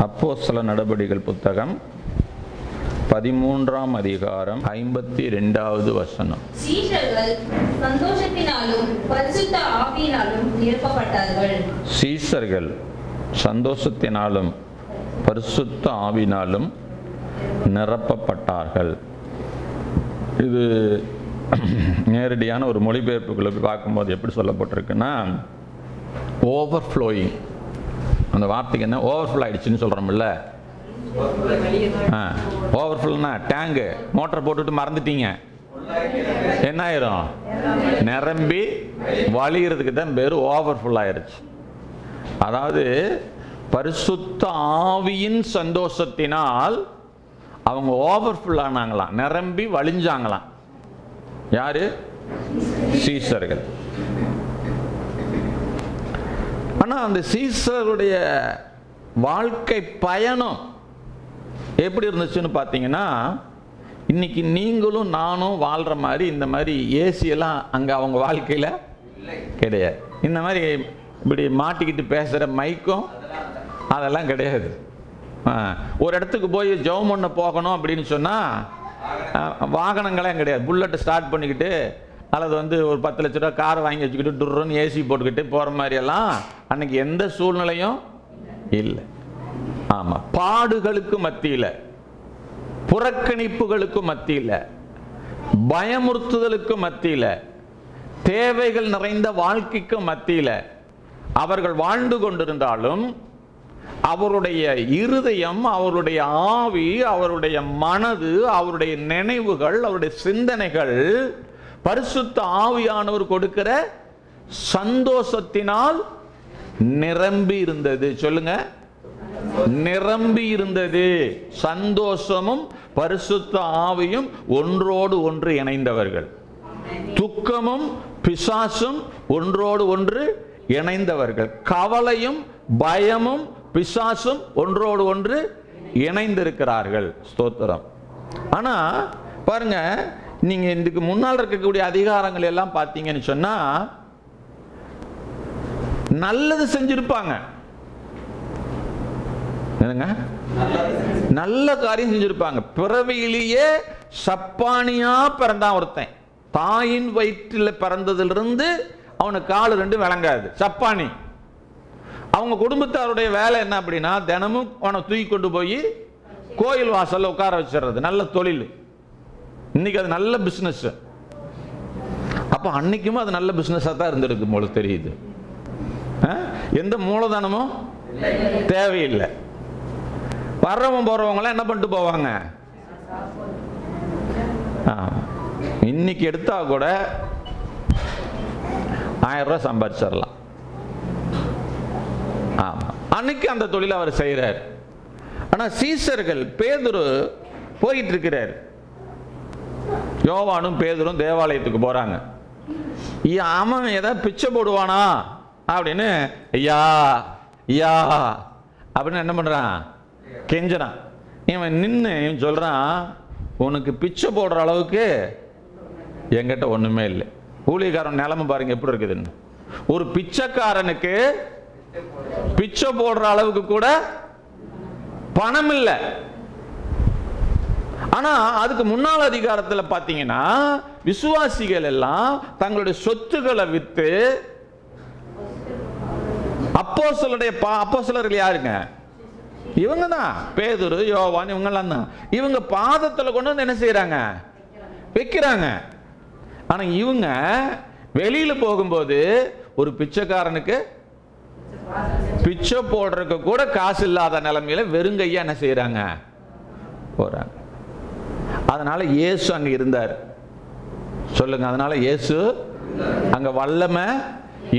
அப்போஸ்தல நடபடிகள் புத்தகம் 13ஆம் அதிகாரம் 52வது வசனம். சீஷர்கள் சந்தோஷத்தினாலும் பரிசுத்த ஆவியினாலும் நிரப்பப்பட்டார்கள். சீஷர்கள் சந்தோஷத்தினாலும் பரிசுத்த ஆவியினாலும் நிரப்பப்பட்டார்கள். இது நேரடியான ஒரு மொழிபெயர்ப்புகளை பார்க்கும்போது எப்படி சொல்லப்பட்டிருக்குன்னா, ஓவர்ஃப்ளோயிங். அந்த வார்த்தைக்கு என்ன, ஓவர்ஃப்ளோ ஆயிடுச்சுன்னு சொல்கிறோம்ல. ஓவர்ஃப்ளோனா டேங்கு மோட்டர் போட்டுட்டு மறந்துட்டீங்க, என்ன ஆயிரும்? நிரம்பி வழிகிறதுக்கு தான் பேர் ஓவர்ஃபுல் ஆயிருச்சு. அதாவது பரிசுத்த ஆவியின் சந்தோஷத்தினால் அவங்க ஓவர்ஃபுல் ஆனாங்களாம், நிரம்பி வழிஞ்சாங்களாம். யாரு? சீஷர்கள். ஆனால் அந்த சீஷருடைய வாழ்க்கை பயணம் எப்படி இருந்துச்சுன்னு பார்த்தீங்கன்னா, இன்னைக்கு நீங்களும் நானும் வாழ்கிற மாதிரி இந்த மாதிரி ஏசியெல்லாம் அங்கே அவங்க வாழ்க்கையில் கிடையாது. இந்த மாதிரி இப்படி மாட்டிக்கிட்டு பேசுகிற மைக்கும் அதெல்லாம் கிடையாது. ஒரு இடத்துக்கு போய் ஜெபம் பண்ண போகணும் அப்படின்னு சொன்னால் வாகனங்களே கிடையாது. புல்லட்டை ஸ்டார்ட் பண்ணிக்கிட்டு அல்லது ஒரு 10 லட்ச ரூபா காரை வாங்கி வச்சுக்கிட்டு டுர்ன்னு ஏசி போட்டுக்கிட்டு போகிற மாதிரியெல்லாம் அன்னைக்கு எந்த சூழ்நிலையும் இல்லை. ஆமாம், பாடுகளுக்கு மத்தியில், புறக்கணிப்புகளுக்கு மத்தியில், பயமுறுத்துதலுக்கு மத்தியில், தேவைகள் நிறைந்த வாழ்க்கைக்கு மத்தியில் அவர்கள் வாழ்ந்து கொண்டிருந்தாலும் அவருடைய இருதயம், அவருடைய ஆவி, அவருடைய மனது, அவருடைய நினைவுகள், அவருடைய சிந்தனைகள் பரிசுத்த ஆவியானவர் கொடுக்கிற சந்தோஷத்தினால் நிரம்பி இருந்தது. சொல்லுங்க, நிரம்பி இருந்தது. சந்தோஷமும் பரிசுத்த ஆவியும் ஒன்றோடு ஒன்று இணைந்தவர்கள். துக்கமும் பிசாசும் ஒன்றோடு ஒன்று இணைந்தவர்கள். கவலையும் பயமும் பிசாசும் ஒன்றோடு ஒன்று இணைந்திருக்கிறார்கள். ஸ்தோத்திரம். ஆனா பாருங்க, நீங்க இதுக்கு முன்னால் இருக்கக்கூடிய அதிகாரங்கள் எல்லாம் பார்த்தீங்கன்னு சொன்னா நல்லது செஞ்சிருப்பாங்க. நல்ல காரியம் செஞ்சிருப்பாங்க. பிறவியிலேயே சப்பானியா பிறந்தான் ஒருத்தன். தாயின் வயிற்றில் பிறந்ததிலிருந்து அவனுக்கு கால் 2 விளங்காது, சப்பானி. அவங்க குடும்பத்தாருடைய வேலை என்ன அப்படின்னா, தினமும் அவனை தூக்கி கொண்டு போய் கோயில் வாசல்ல உட்கார வச்சிடுறது. நல்ல தொழில். இன்னைக்கு அது நல்ல பிசினஸ். அப்ப அன்னைக்கும் அது நல்ல பிசினஸா தான் இருந்திருக்கு போல தெரியுது. எந்த மூலதனமும் தேவையில்லை. வர்றவங்க போறவங்க என்ன பண்ணிட்டு போவாங்க? இன்னைக்கு எடுத்தா கூட 1000 ரூபாய் சம்பாதிச்சிடலாம். ஆமா, அன்னைக்கு அந்த தொழிலை அவர் செய்யறார். ஆனா சீஷர்கள், பேதுரு போயிட்டு இருக்கிறார். யோவானும் பேதுரும் தேவாலயத்துக்கு போறாங்க. அவன் ஏதாவது பிச்சை போடுவானா அப்படின்னு ஐயா ஐயா அப்படின்னு என்ன பண்றான்? கெஞ்சறான். இவன் நின்று சொல்றான், உனக்கு பிச்சை போடுற அளவுக்கு என்கிட்ட ஒண்ணுமே இல்லை. ஊழியக்காரன் நிலைமை பாருங்க எப்படி இருக்குதுன்னு. ஒரு பிச்சைக்காரனுக்கு பிச்சை போடுற அளவுக்கு கூட பணம் இல்லை. ஆனா அதுக்கு முன்னாள் அதிகாரத்தில் பார்த்தீங்கன்னா விசுவாசிகள் எல்லாம் தங்களுடைய சொத்துக்களை வித்து அப்போஸ்தலர்கள் யாருங்க? இவங்க தான், பேதுரு, யோவான், இவங்கெல்லாம் தான். இவங்க பாதத்தில் கொண்டு வந்து என்ன செய்யறாங்க? வைக்கிறாங்க. ஆனா இவங்க வெளியில போகும்போது ஒரு பிச்சைக்காரனுக்கு பிச்சை போடுறதுக்கு கூட காசு இல்லாத நிலைமையில வெறுங்கையா என்ன செய்யறாங்க? போறாங்க. அதனால இயேசு அங்க இருந்தார். சொல்லுங்க, அதனால இயேசு அங்க வல்லமை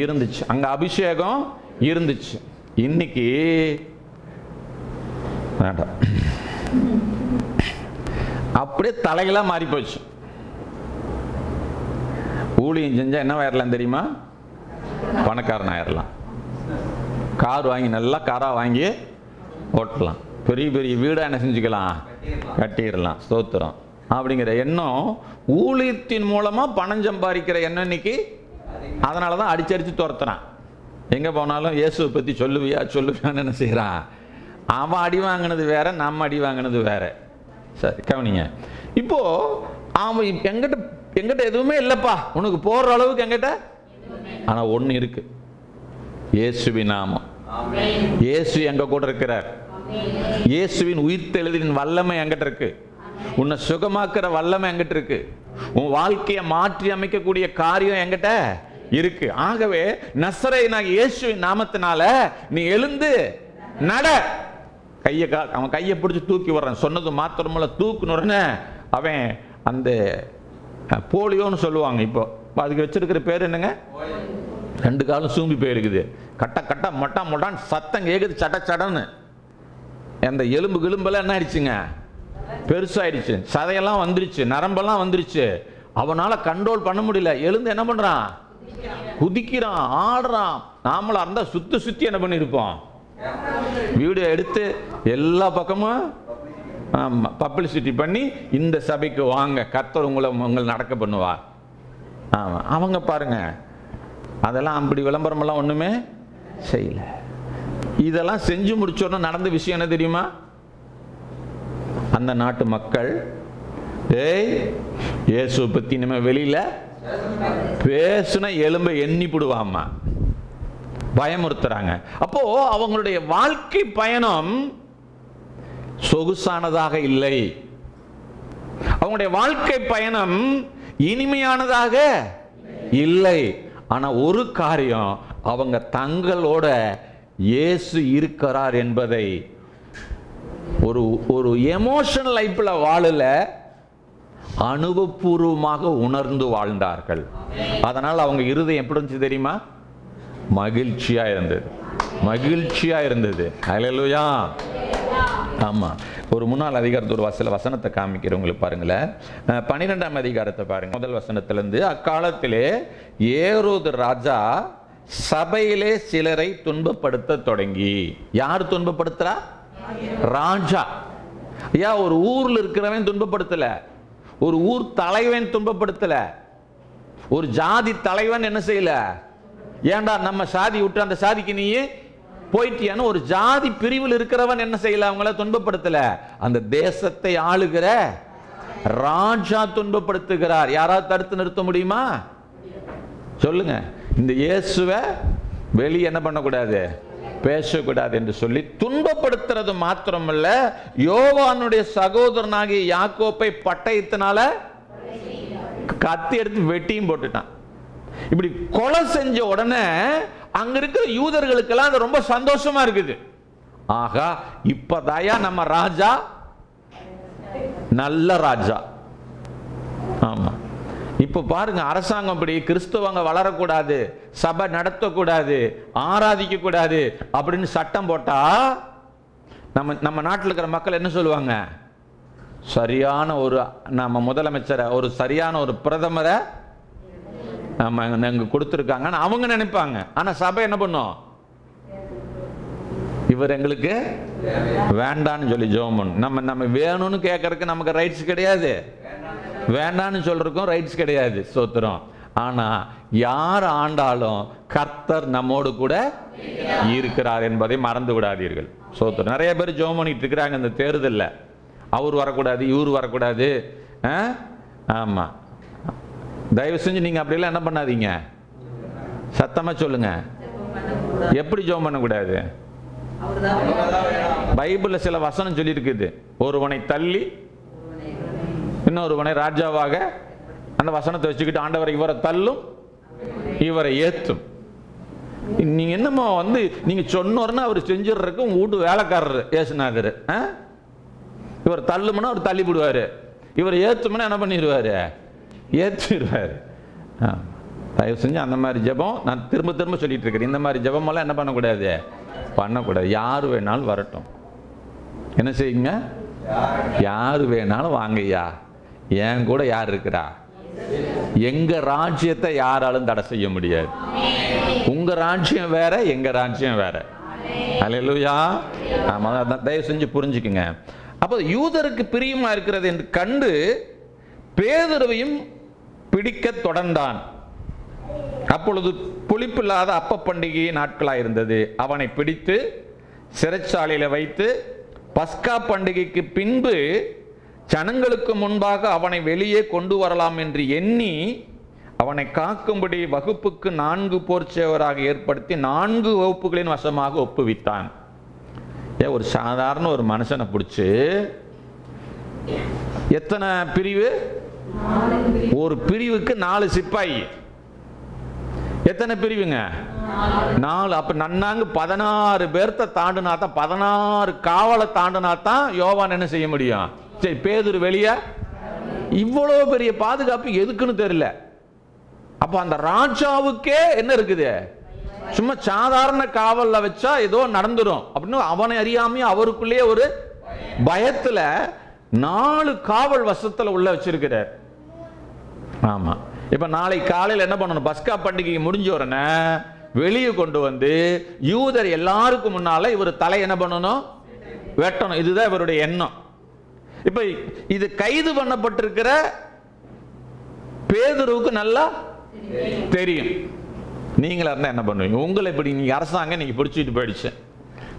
இருந்துச்சு, அங்க அபிஷேகம் இருந்துச்சு. இன்னைக்கு வேண்டாம், அப்படியே தலைகளா மாறி போச்சு. ஊழியம் செஞ்சா என்ன ஆயிரலாம் தெரியுமா? பணக்காரன் ஆயிரலாம். கார் வாங்கி, நல்லா காரா வாங்கி ஓட்டலாம். பெரிய பெரிய வீடா என்ன செஞ்சுக்கலாம்? கட்டிடலாம். ஸ்தோத்திரம். அப்படிங்கிற எண்ணம், ஊழியத்தின் மூலமா பணம் சம்பாதிக்கிற எண்ணம் இன்னைக்கு. அதனாலதான் அடிச்சடிச்சு துரத்துறான். எங்கே போனாலும் இயேசுவை பற்றி சொல்லுவியான்னு என்ன செய்கிறான்? அவன் அடி வாங்கினது வேற, நம்ம அடி வாங்கினது வேற. சரி கவனிங்க. இப்போ அவன் எங்கிட்ட எதுவுமே இல்லப்பா, உனக்கு போற அளவுக்கு எங்கிட்ட, ஆனா ஒண்ணு இருக்கு, இயேசுவின் நாமம். இயேசு எங்க கூட இருக்கிறார். இயேசுவின் உயிர்த்தெழுதலின் வல்லமை எங்கிட்ட இருக்கு. உன்னை சுகமாக்குற வல்லமை எங்கிட்ட இருக்கு. உன் வாழ்க்கையை மாற்றி அமைக்கக்கூடிய காரியம் எங்கிட்ட இருக்கு. ஆகவே நசரேயனாகிய இயேசுவின் நாமத்தினால நீ எழுந்து நட. அவன் கையை பிடிச்சி தூக்கி வர்றான். சொன்னது மாத்திரமல்ல, தூக்குனு அவன் அந்த போலியோன்னு சொல்லுவாங்க. இப்போ அதுக்கு வச்சிருக்கிற பேர் என்னங்க, 2 காலும் சூம்பி போயிருக்குது. கட்ட கட்ட மொட்டா மொட்டான்னு சத்தம் கேட்குது, சட சடன்னு. அந்த எலும்பு கிளும்பெல்லாம் என்ன ஆயிடுச்சுங்க, பெருசாயிடுச்சு. சதையெல்லாம் வந்துருச்சு, நரம்பெல்லாம் வந்துருச்சு. அவனால கண்ட்ரோல் பண்ண முடியல. எழுந்து என்ன பண்றான், குதிக்கிறான், ஆடுறான். நாமளா இருந்தா சுத்தி சுத்தி என்ன பண்ணிருப்போம், வீடியோ எடுத்து எல்லா பக்கமும் பப்ளிசிட்டி பண்ணி, இந்த சபைக்கு வாங்க, கர்த்தர் உங்களை நடக்க பண்ணுவார். ஆமா, அவங்க பாருங்க அதெல்லாம் அப்படி விளம்பரமெல்லாம் ஒண்ணுமே செய்யல. இதெல்லாம் செஞ்சு முடிச்சோன்னா நடந்த விஷயம் என்ன தெரியுமா, அந்த நாட்டு மக்கள் இயேசு பத்தி நம்ம வெளியில பேசுன எலும்பை எண்ணி போடுவாமா, பயமுறுத்துறாங்க. அப்போ அவங்களுடைய வாழ்க்கை பயணம் சொகுசானதாக இல்லை. அவங்களுடைய வாழ்க்கை பயணம் இனிமையானதாக இல்லை. ஆனா ஒரு காரியம், அவங்க தங்களோட இயேசு இருக்கிறார் என்பதை ஒரு எமோஷனல் லைஃப்ல வாழல, அனுபவபூர்வமாக உணர்ந்து வாழ்ந்தார்கள். அதனால் அவங்க இருதயம் எப்படி இருந்துச்சு தெரியுமா, மகிழ்ச்சியா இருந்தது, மகிழ்ச்சியா இருந்தது. ஹல்லேலூயா. ஆமா, ஒரு 3 அதிகாரத்து ஒரு வசனத்தை காமிக்கிறவங்களுக்கு பாருங்களேன். 12ஆம் அதிகாரத்தை பாருங்க, முதல் வசனத்திலிருந்து. அக்காலத்திலே ஏரோது ராஜா சபையிலே சிலரை துன்பப்படுத்த தொடங்கி. யார் துன்பப்படுத்துறா, ராஜா. ஐயா, ஒரு ஊர்ல இருக்கிறவன் துன்பப்படுத்தல, ஒரு ஊர் தலைவன் துன்பப்படுத்தல, ஒரு ஜாதி தலைவன் என்ன செய்யல, ஏண்டா நம்ம சாதி விட்டு அந்த சாதிக்கு நீ போயிட்டியான்னு ஒரு ஜாதி பிரிவில் இருக்கிறவன் என்ன செய்யல, அவங்கள துன்பப்படுத்தல. அந்த தேசத்தை ஆளுகிற ராஜா துன்பப்படுத்துகிறார். யாராவது தடுத்து நிறுத்த முடியுமா சொல்லுங்க. இந்த இயேசுவை வெளியே என்ன பண்ணக்கூடாது, பேசக்கூடாது என்று சொல்லி துன்பப்படுத்துறது மாத்திரமல்ல, யோவானுடைய சகோதரனாகிய யாக்கோப்பை பட்டயத்தினால கத்தி எடுத்து வெட்டியும் போட்டுட்டான். இப்படி கொலை செஞ்ச உடனே அங்க இருக்கிற யூதர்களுக்கெல்லாம் அது ரொம்ப சந்தோஷமா இருக்குது. ஆகா, இப்பதாயா நம்ம ராஜா நல்ல ராஜா. ஆமா, இப்ப பாருங்க, அரசாங்கம் இப்படி கிறிஸ்தவங்க வளரக்கூடாது, சபை நடத்தக்கூடாது, ஆராதிக்க கூடாது அப்படின்னு சட்டம் போட்டா நம்ம நாட்டில் இருக்கிற மக்கள் என்ன சொல்லுவாங்க, சரியான ஒரு நம்ம முதலமைச்சரை, ஒரு சரியான ஒரு பிரதமரை நம்ம கொடுத்துருக்காங்க அவங்க நினைப்பாங்க. ஆனா சபை என்ன பண்ணும், இவர் எங்களுக்கு வேண்டான்னு சொல்லி ஜெபம் பண்ணும். நம்ம வேணும்னு கேட்கறதுக்கு நமக்கு ரைட்ஸ் கிடையாது, வேண்டான்னு சொல்றதுக்கும் ரைட்ஸ் கிடையாது. ஸ்தோத்திரம். ஆனா யார் ஆண்டாலும் கர்த்தர் நம்மோடு கூட இருக்கிறார் என்பதை மறந்து விடாதீர்கள். ஸ்தோத்திரம். நிறைய பேர் ஜெபம் பண்ணிட்டு இருக்கிறாங்க இந்த தேர்தலில், அவர் வரக்கூடாது, இவர் வரக்கூடாது. ஆமா, தயவு செஞ்சு நீங்க அப்படிலாம் என்ன பண்ணாதீங்க, சத்தமா சொல்லுங்க. எப்படி ஜெபம் பண்ணக்கூடாது, பைபிள்ல சில வசனம் சொல்லி இருக்குது, ஒருவனை தள்ளி இன்னொருவனை ராஜாவாக, அந்த வசனத்தை வச்சுக்கிட்டு ஆண்டவரை இவரை தள்ளும் இவரை ஏத்தும். நீங்க என்னமோ நீங்க சொன்னோர்னா அவர் செஞ்சிடறதுக்கு உங்க வீட்டு வேலைக்காரர் ஏசுநாதர். இவர் தள்ளுமுன்னா அவர் தள்ளி விடுவாரு, இவர் ஏத்துமுன்னா என்ன பண்ணிடுவாரு, ஏற்றிடுவாரு. தயவு செஞ்சு அந்த மாதிரி ஜெபம் நான் திரும்ப திரும்ப சொல்லிட்டு இருக்கிறேன். இந்த மாதிரி ஜெபமெல்லாம் என்ன பண்ணக்கூடாது, பண்ணக்கூடாது. யார் வேணாலும் வரட்டும், என்ன செய்யுங்க, யார் வேணாலும் வாங்கய்யா, என் கூட யார் இருக்கிறா, எங்க ராஜ்யத்தை யாராலும் தடை செய்ய முடியாது. உங்க ராஜ்யம் வேற, எங்க ராஜ்யம் வேற. அல்லேலூயா. ஆமா, தயவு செஞ்சு புரிஞ்சுக்குங்க. அப்போ யூதருக்கு பிரியமா இருக்கிறது என்று கண்டு பேதுருவையும் பிடிக்க தொடர்ந்தான். அப்பொழுது புளிப்பில்லாத அப்ப பண்டிகை நாட்களாயிருந்தது. அவனை பிடித்து சிறைச்சாலையில வைத்து பஸ்கா பண்டிகைக்கு பின்பு ஜனங்களுக்கு முன்பாக அவனை வெளியே கொண்டு வரலாம் என்று எண்ணி அவனை காக்கும்படி வகுப்புக்கு 4 போர்ச்சேவராக ஏற்படுத்தி 4 வகுப்புகளின் வசமாக ஒப்புவித்தான். ஒரு சாதாரண ஒரு மனுஷனை பிடிச்சு எத்தனை பிரிவு? ஒரு பிரிவுக்கு 4 சிப்பாயி. எத்தனை பிரிவுங்க? 4. அப்ப நன்னாங்க 16 பேர்த்த தாண்டினாத்தான், 16 காவலை தாண்டினாத்தான் யோவான் என்ன செய்ய முடியும்? சரி, பேதுரு வெளியே. இவ்வளவு பெரிய பாதுகாப்பு எதுக்குன்னு தெரியல. அப்ப அந்த ராஜாவுக்கே என்ன இருக்குது? சும்மா சாதாரண காவல்ல வச்சா ஏதோ நடந்துரும் அப்படின்னு அவனை அறியாமையும் அவருக்குள்ளேயே ஒரு பயத்துல 4 காவல் வசத்துல உள்ள வச்சிருக்கிறார். ஆமா. இப்ப நாளை காலையில் என்ன பண்ணணும்? பஸ்கா பண்டிகை முடிஞ்ச உடனே வெளியே கொண்டு வந்து யூதர் எல்லாருக்கும் முன்னால இவர் தலை என்ன பண்ணணும்? வெட்டணும். இதுதான் இவருடைய எண்ணம். இப்ப இது கைது பண்ணப்பட்டிருக்கிற பேதுருவுக்கு நல்லா தெரியும். நீங்களா இருந்தா என்ன பண்ணுவீங்க? உங்களை இப்படி நீங்க அரசாங்கம் நீங்க பிடிச்சிட்டு போயிடுச்சு,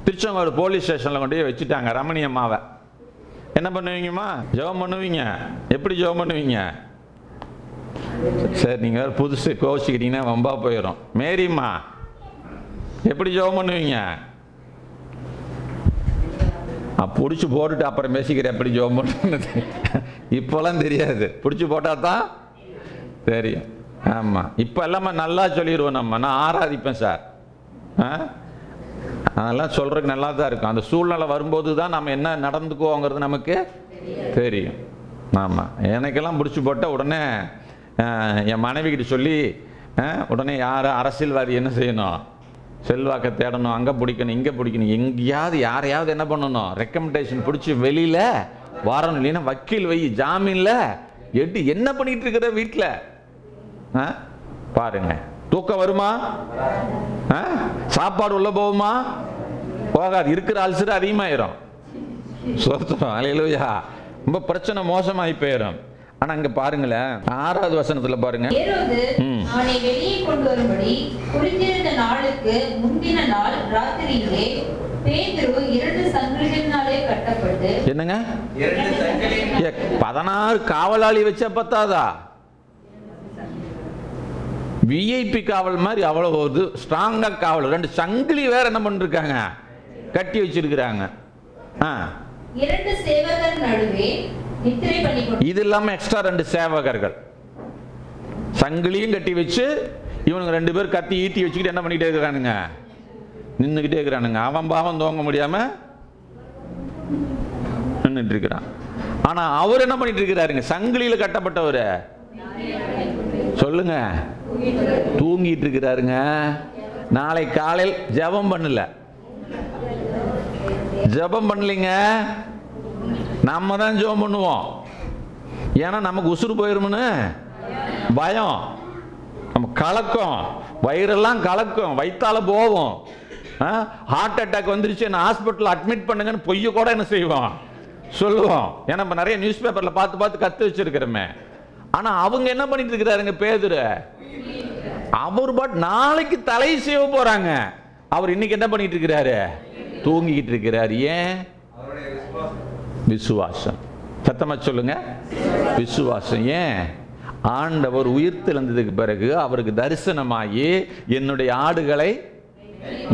திருச்செங்கோடு போலீஸ் ஸ்டேஷன்ல கொண்டு போய் வச்சுட்டாங்க ரமணி அம்மாவை. என்ன பண்ணுவீங்கம்மா? ஜெபம் பண்ணுவீங்க. எப்படி ஜெபம் பண்ணுவீங்க? சரி, நீங்க புதுசு கோச்சிக்கிட்டீங்கன்னா வம்பா போயிடும். மேரிம்மா எப்படி ஜெபம் பண்ணுவீங்க? பிடிச்சி போட்டுட்டு அப்புறம் பேசிக்கிறேன் எப்படி ஜெபம் பண்ணுறது. இப்போலாம் தெரியாது, பிடிச்சி போட்டா தான் தெரியும். ஆமா, இப்ப எல்லாமே நல்லா சொல்லிடுவோம். நான் ஆராதிப்பேன் சார், அதெல்லாம் சொல்றதுக்கு நல்லா தான் இருக்கும். அந்த சூழ்நிலை வரும்போது தான் நம்ம என்ன நடந்துக்குவோங்கிறது நமக்கு தெரியும். ஆமா, எனக்கெல்லாம் பிடிச்சி போட்ட உடனே என் மனைவி கிட்ட சொல்லி உடனே யார் அரசியல்வாதி என்ன செய்யணும்? செல்வாக்க தேடணும், அங்கே பிடிக்கணும், இங்கே பிடிக்கணும், எங்கேயாவது யாரையாவது என்ன பண்ணணும்? ரெக்கமெண்டேஷன் பிடிச்சி வெளியில வரணும். இல்லைன்னா வக்கீல் வை, ஜாமீன்ல எட்டு என்ன பண்ணிட்டு இருக்கிற வீட்டில் பாருங்க. தூக்கம் வருமா? சாப்பாடு உள்ள போகுமா? போகாது. இருக்கிற அல்சர் அதிகமாயிரும். சொர்த்தம் அல்லேலூயா. ரொம்ப பிரச்சனை மோசமாகி போயிடும். ஆனா அங்க பாருங்களேன், 6வது வசனத்துல பாருங்க. அவனை வெளியே கொண்டு வரும்படி குறித்திருந்த நாளுக்கு முந்தின நாள் ராத்திரியிலே பேதுரு 2 சங்கிலிகளினாலே கட்டப்பட்டு. என்னங்க? 16 காவலாளி வச்ச பத்தாதா? விஐபி காவல் மாதிரி அவ்வளவு ஸ்ட்ராங்கா காவல். 2 சங்கிலி வேற என்ன பண்ணிருக்காங்க? கட்டி வச்சிருக்கிறாங்க. 2 சேவகர் நடுவே நித்திரை பண்ணி கொண்டு. இது இல்லாம எக்ஸ்ட்ரா 2 சேவகர்கள் சங்கிலியும் கட்டி வச்சு இவனுங்க 2 பேர் கத்தி ஈட்டி வச்சுக்கிட்டு என்ன பண்ணிட்டே இருக்கிறானுங்க? நின்றுகிட்டே இருக்கிறானுங்க. அவன் பாவம் தோங்க முடியாம நின்றுட்டு இருக்கிறான். ஆனா அவர் என்ன பண்ணிட்டு இருக்கிறாருங்க? சங்கிலியில கட்டப்பட்டவர் சொல்லுங்க, தூங்கிட்டு இருக்கிறாருங்க. நாளை காலையில் ஜெபம் பண்ணல, ஜெபம் பண்ணலீங்க. நம்ம தான் ஜெபம் பண்ணுவோம். ஏன்னா நமக்கு உசுறு போயிருமுன்னு பயம், நம்ம கலக்கம், வயிறெல்லாம் கலக்கும், வயிற்றால போவோம். ஹார்ட் அட்டாக் வந்துருச்சு, என்ன ஹாஸ்பிட்டல் அட்மிட் பண்ணுங்கன்னு பொய்ய கூட என்ன செய்வோம்? சொல்லுவோம். ஏன்னா நம்ம நிறைய நியூஸ் பேப்பர்ல பார்த்து பார்த்து கத்து வச்சிருக்கிறோமே. ஆனா அவங்க என்ன பண்ணிட்டு இருக்கிறாருங்க? பேதுரு அவர் பாட் நாளைக்கு தலை செய்ய போறாங்க. அவர் இன்னைக்கு என்ன பண்ணிட்டு இருக்கிறாரு? தூங்கிக்கிட்டு இருக்கிறாரு. ஏன்? விசுவாசம். சத்தமா சொல்லுங்க, விசுவாசம். ஏன்? ஆண்டவர் உயிர்த்தெழுந்ததுக்கு பிறகு அவருக்கு தரிசனமாகி என்னுடைய ஆடுகளை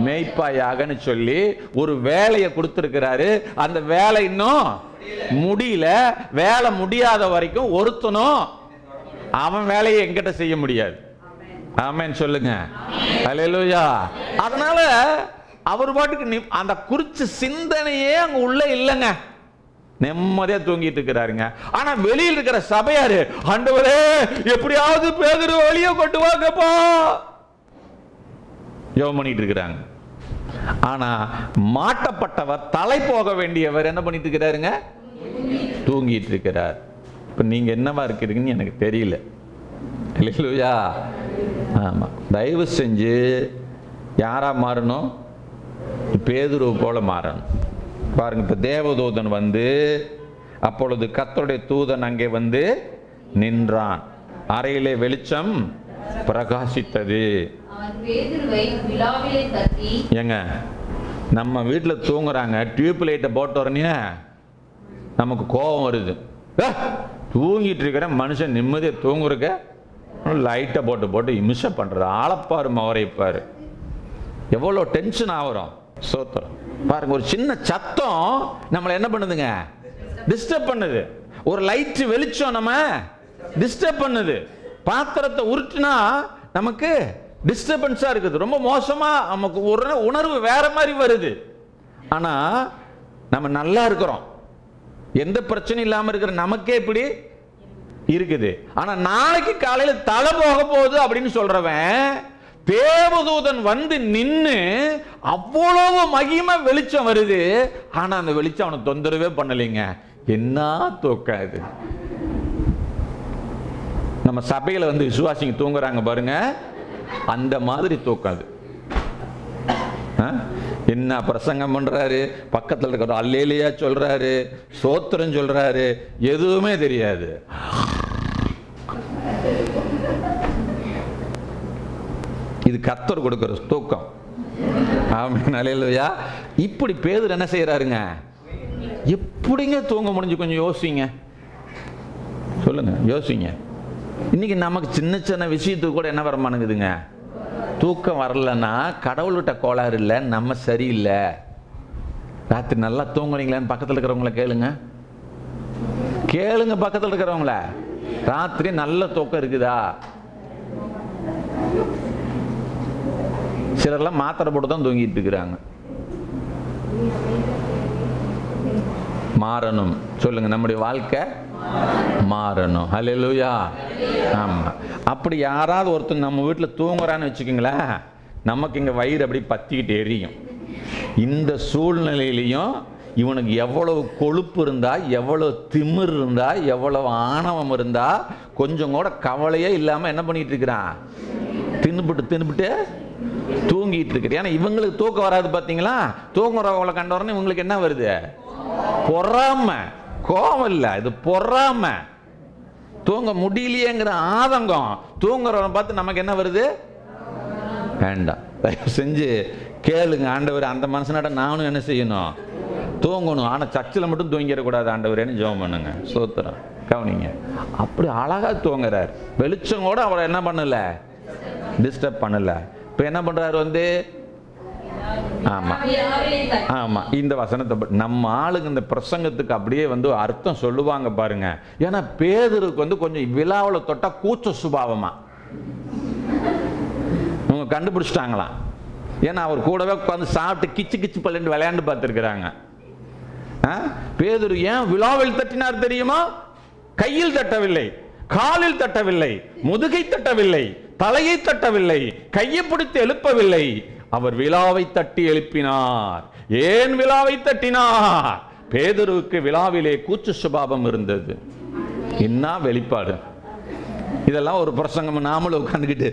மேய்ப்பாயாகன்னு சொல்லி ஒரு வேலையை கொடுத்திருக்கிறாரு. அந்த வேலை இன்னும் முடியல. வேலை முடியாத வரைக்கும் ஒருத்தனும் அவன் வேலையை என்கிட்ட செய்ய முடியாது. ஆமென் சொல்லுங்க, அல்லேலூயா. அதனால அவர் பாட்டுக்கு அந்த குறிச்ச சிந்தனையே அங்க உள்ள இல்லைங்க. நிம்மதியா தூங்கிட்டு இருக்கிறாருங்க. ஆனா வெளியில் இருக்கிற சபையாரு, ஆண்டவரே எப்படியாவது பேதுரு வெளியே கொண்டு வாங்கப்பா ஜெபம் பண்ணிட்டு இருக்கிறாங்க. ஆனா மாட்டப்பட்டவர், தலை போக வேண்டியவர் என்ன பண்ணிட்டு இருக்கிறாருங்க? தூங்கிட்டு இருக்கிறார். இப்ப நீங்க என்னவா இருக்கிறீங்கன்னு எனக்கு தெரியல. அல்லேலூயா. ஆமா, தயவு செஞ்சு யாரா மாறணும்? பேதுரு போல மாறணும். பாருங்க, இப்ப தேவதூதன் வந்து, அப்பொழுது கர்த்தருடைய தூதன் அங்கே வந்து நின்றான். அறையிலே வெளிச்சம் பிரகாசித்தது. பேதுருவை விலாவிலே தட்டி, ஏங்க நம்ம வீட்டில் தூங்குறாங்க, டியூப் லைட்டை போட்ட உடனே நமக்கு கோபம் வருது. தூங்கிட்டு இருக்கிற மனுஷன் நிம்மதியை தூங்குறக்க லைட்டை போட்டு போட்டு இமிஷ பண்ணுறது. ஆளப்பாரு மவரைப்பாரு, எவ்வளோ டென்ஷன் ஆகிறோம். சோத்திரம் பாருங்க, ஒரு சின்ன சத்தம் நம்மளை என்ன பண்ணுதுங்க, டிஸ்டர்ப் பண்ணுது. ஒரு லைட் வெளிச்சம் நம்ம டிஸ்டர்ப் பண்ணுது. பாத்திரத்தை உருட்டுனா நமக்கு டிஸ்டர்பன்ஸா இருக்குது, ரொம்ப மோசமா நமக்கு ஒரு உணர்வு வேற மாதிரி வருது. ஆனா நம்ம நல்லா இருக்கிறோம், எந்த பிரச்சனையும் இல்லாம இருக்கிற நமக்கே இப்படி இருக்குது. ஆனா நாளைக்கு காலையில தலை போக போகுது அப்படின்னு சொல்றவன் தேவதூதன் வந்து நின்னு அவ்வளவு மகிமை வெளிச்சம் வருது. ஆனா அந்த வெளிச்சம் அவனை தொந்தரவே பண்ணலைங்க. என்ன தூக்கம் இது! நம்ம சபையில வந்து விசுவாசிங்க தூங்குறாங்க பாருங்க, அந்த மாதிரி தூக்கம் அது. என்ன பிரசங்கம் பண்றாரு, பக்கத்தில் இருக்கிற அல்லேலியா சொல்றாரு, சோத்திரம் சொல்றாரு, எதுவுமே தெரியாது. இது கர்த்தர் கொடுக்கிற தூக்கம். ஆமென், அல்லேலூயா. இப்படி பேதுரு என்ன செய்யறாருங்க, எப்படிங்க தூங்க முடிஞ்சு? கொஞ்சம் யோசிங்க, சொல்லுங்க, யோசிங்க. இன்னைக்கு நமக்கு சின்ன சின்ன விஷயத்துக்கு கூட என்ன வரமானுங்குதுங்க, தூக்கம் வரலன்னா கடவுள்கிட்ட கோளாறு இல்லை, நம்ம சரியில்லை. ராத்திரி நல்லா தூங்குறீங்களான்னு பக்கத்தில் இருக்கிறவங்கள கேளுங்க, கேளுங்க பக்கத்தில் இருக்கிறவங்கள, ராத்திரி நல்ல தூக்கம் இருக்குதா? சிலர்லாம் மாத்திரை போட்டு தான் தூங்கிட்டு இருக்கிறாங்க. மாறணும், சொல்லுங்க, நம்முடைய வாழ்க்கை மாறணும். ஹல்லேலூயா. ஆமா, அப்படி யாராவது ஒருத்தர் நம்ம வீட்டில் தூங்குறான்னு வச்சுக்கோங்களேன், நமக்கு இங்கே வயிறு அப்படி பத்திக்கிட்டு எரியும். இந்த சூழ்நிலையிலையும் இவனுக்கு எவ்வளவு கொழுப்பு இருந்தா, எவ்வளவு திமிர் இருந்தா, எவ்வளவு ஆணவம் இருந்தா, கொஞ்சம் கூட கவலையே இல்லாமல் என்ன பண்ணிட்டு இருக்கிறான், தின்னுபிட்டு தூங்கிட்டு இருக்கிற. ஏன்னா இவங்களுக்கு தூக்கம் வராது. பார்த்தீங்களா, தூங்குறவங்களை கண்ட உடனே இவங்களுக்கு என்ன வருது, பொறாம. கோவம் இல்ல, இது பொறாம. தூங்க முடியலையேங்கிற ஆதங்கம். தூங்குறவனை பார்த்து நமக்கு என்ன வருது, வேண்டாம். தயவு செஞ்சு கேளுங்க, ஆண்டவர் அந்த மனுஷனாட நானும் என்ன செய்யணும், தூங்கணும். ஆனா சர்ச்சில் மட்டும் தூங்கிடக்கூடாது ஆண்டவரேன்னு ஜெபம் பண்ணுங்க. சோத்திரம், கவனிங்க. அப்படி அழகா தூங்குறார். வெளிச்சம் கூட அவரை என்ன பண்ணல, டிஸ்டர்ப் பண்ணல. இப்ப என்ன பண்றாரு வந்து, ஆமா ஆமா, இந்த வசனத்தை நம்ம ஆளுங்க இந்த பிரசங்கத்துக்கு அப்படியே வந்து அர்த்தம் சொல்லுவாங்க பாருங்க. ஏன்னா பேதுருக்கு வந்து கொஞ்சம் விழாவில் தொட்டா கூச்ச சுபாவமா இவங்க கண்டுபிடிச்சிட்டாங்களாம். ஏன்னா அவர் கூடவே உட்காந்து சாப்பிட்டு கிச்சு கிச்சு பல்லு விளையாண்டு பார்த்துருக்கிறாங்க. பேதுரு ஏன் விழாவில் தட்டினார் தெரியுமா? கையில் தட்டவில்லை, காலில் தட்டவில்லை, முதுகை தட்டவில்லை, தலையை தட்டவில்லை, கையை பிடித்து எழுப்பவில்லை. அவர் விழாவை தட்டி எழுப்பினார். ஏன் விழாவை தட்டினார்? பேதுருவுக்கு விழாவிலே கூச்ச சுபாவம் இருந்தது. என்ன வெளிப்பாடு! இதெல்லாம் ஒரு பிரசங்கம் நாமளும் உட்காந்துக்கிட்டு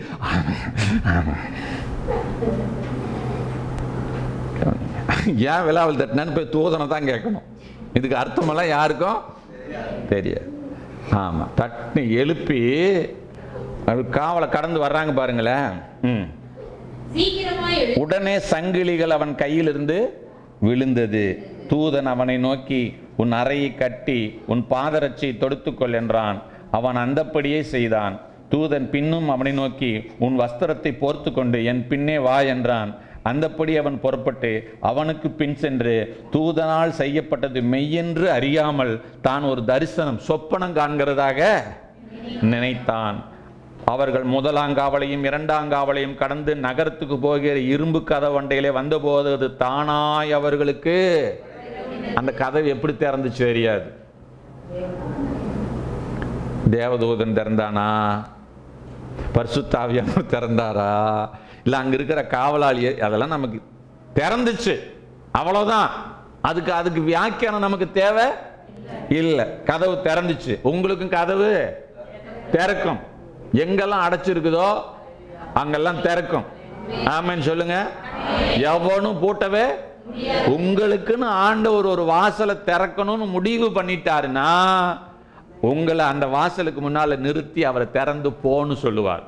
ஏன் விழாவில் தட்டினான்னு போய் தூதனை தான் கேட்கணும். இதுக்கு அர்த்தமெல்லாம் யாருக்கும் தெரியாது. ஆமா, தட்டி எழுப்பி காவலை கடந்து வர்றாங்க பாருங்களேன். உடனே சங்கிலிகள் அவன் கையிலிருந்து விழுந்தது. தூதன் அவனை நோக்கி, உன் அறையை கட்டி உன் பாதரட்சை தொடுத்துக்கொள் என்றான். அவன் அந்தப்படியே செய்தான். தூதன் பின்னும் அவனை நோக்கி, உன் வஸ்திரத்தை போர்த்து கொண்டு என் பின்னே வா என்றான். அந்தப்படி அவன் புறப்பட்டு அவனுக்கு பின் சென்று தூதனால் செய்யப்பட்டது மெய்யென்று அறியாமல் தான் ஒரு தரிசனம் சொப்பனம் காண்கிறதாக நினைத்தான். அவர்கள் முதலாங்காவலையும் இரண்டாங்காவலையும் கடந்து நகரத்துக்கு போகிற இரும்பு கதவண்டையிலே வந்தபோது அது தானாய் அவர்களுக்கு, அந்த கதவு எப்படி திறந்துச்சு தெரியாது. தேவதூதன் திறந்தானா, பரிசுத்த ஆவியானவர் திறந்தாரா, இல்ல அங்க இருக்கிற காவலாளி, அதெல்லாம் நமக்கு திறந்துச்சு, அவ்வளவுதான். அதுக்கு வியாக்கியானம் நமக்கு தேவை இல்லை. கதவு திறந்துச்சு. உங்களுக்கும் கதவு திறக்கும். எங்கெல்லாம் அடைச்சிருக்குதோ அங்கெல்லாம் திறக்கும். ஆமென் சொல்லுங்க. எவனும் பூட்டவே, உங்களுக்குன்னு ஆண்டவர் ஒரு வாசலை திறக்கணும்னு முடிவு பண்ணிட்டாருன்னா உங்களை அந்த வாசலுக்கு முன்னால நிறுத்தி அவரை திறந்து போன்னு சொல்லுவார்.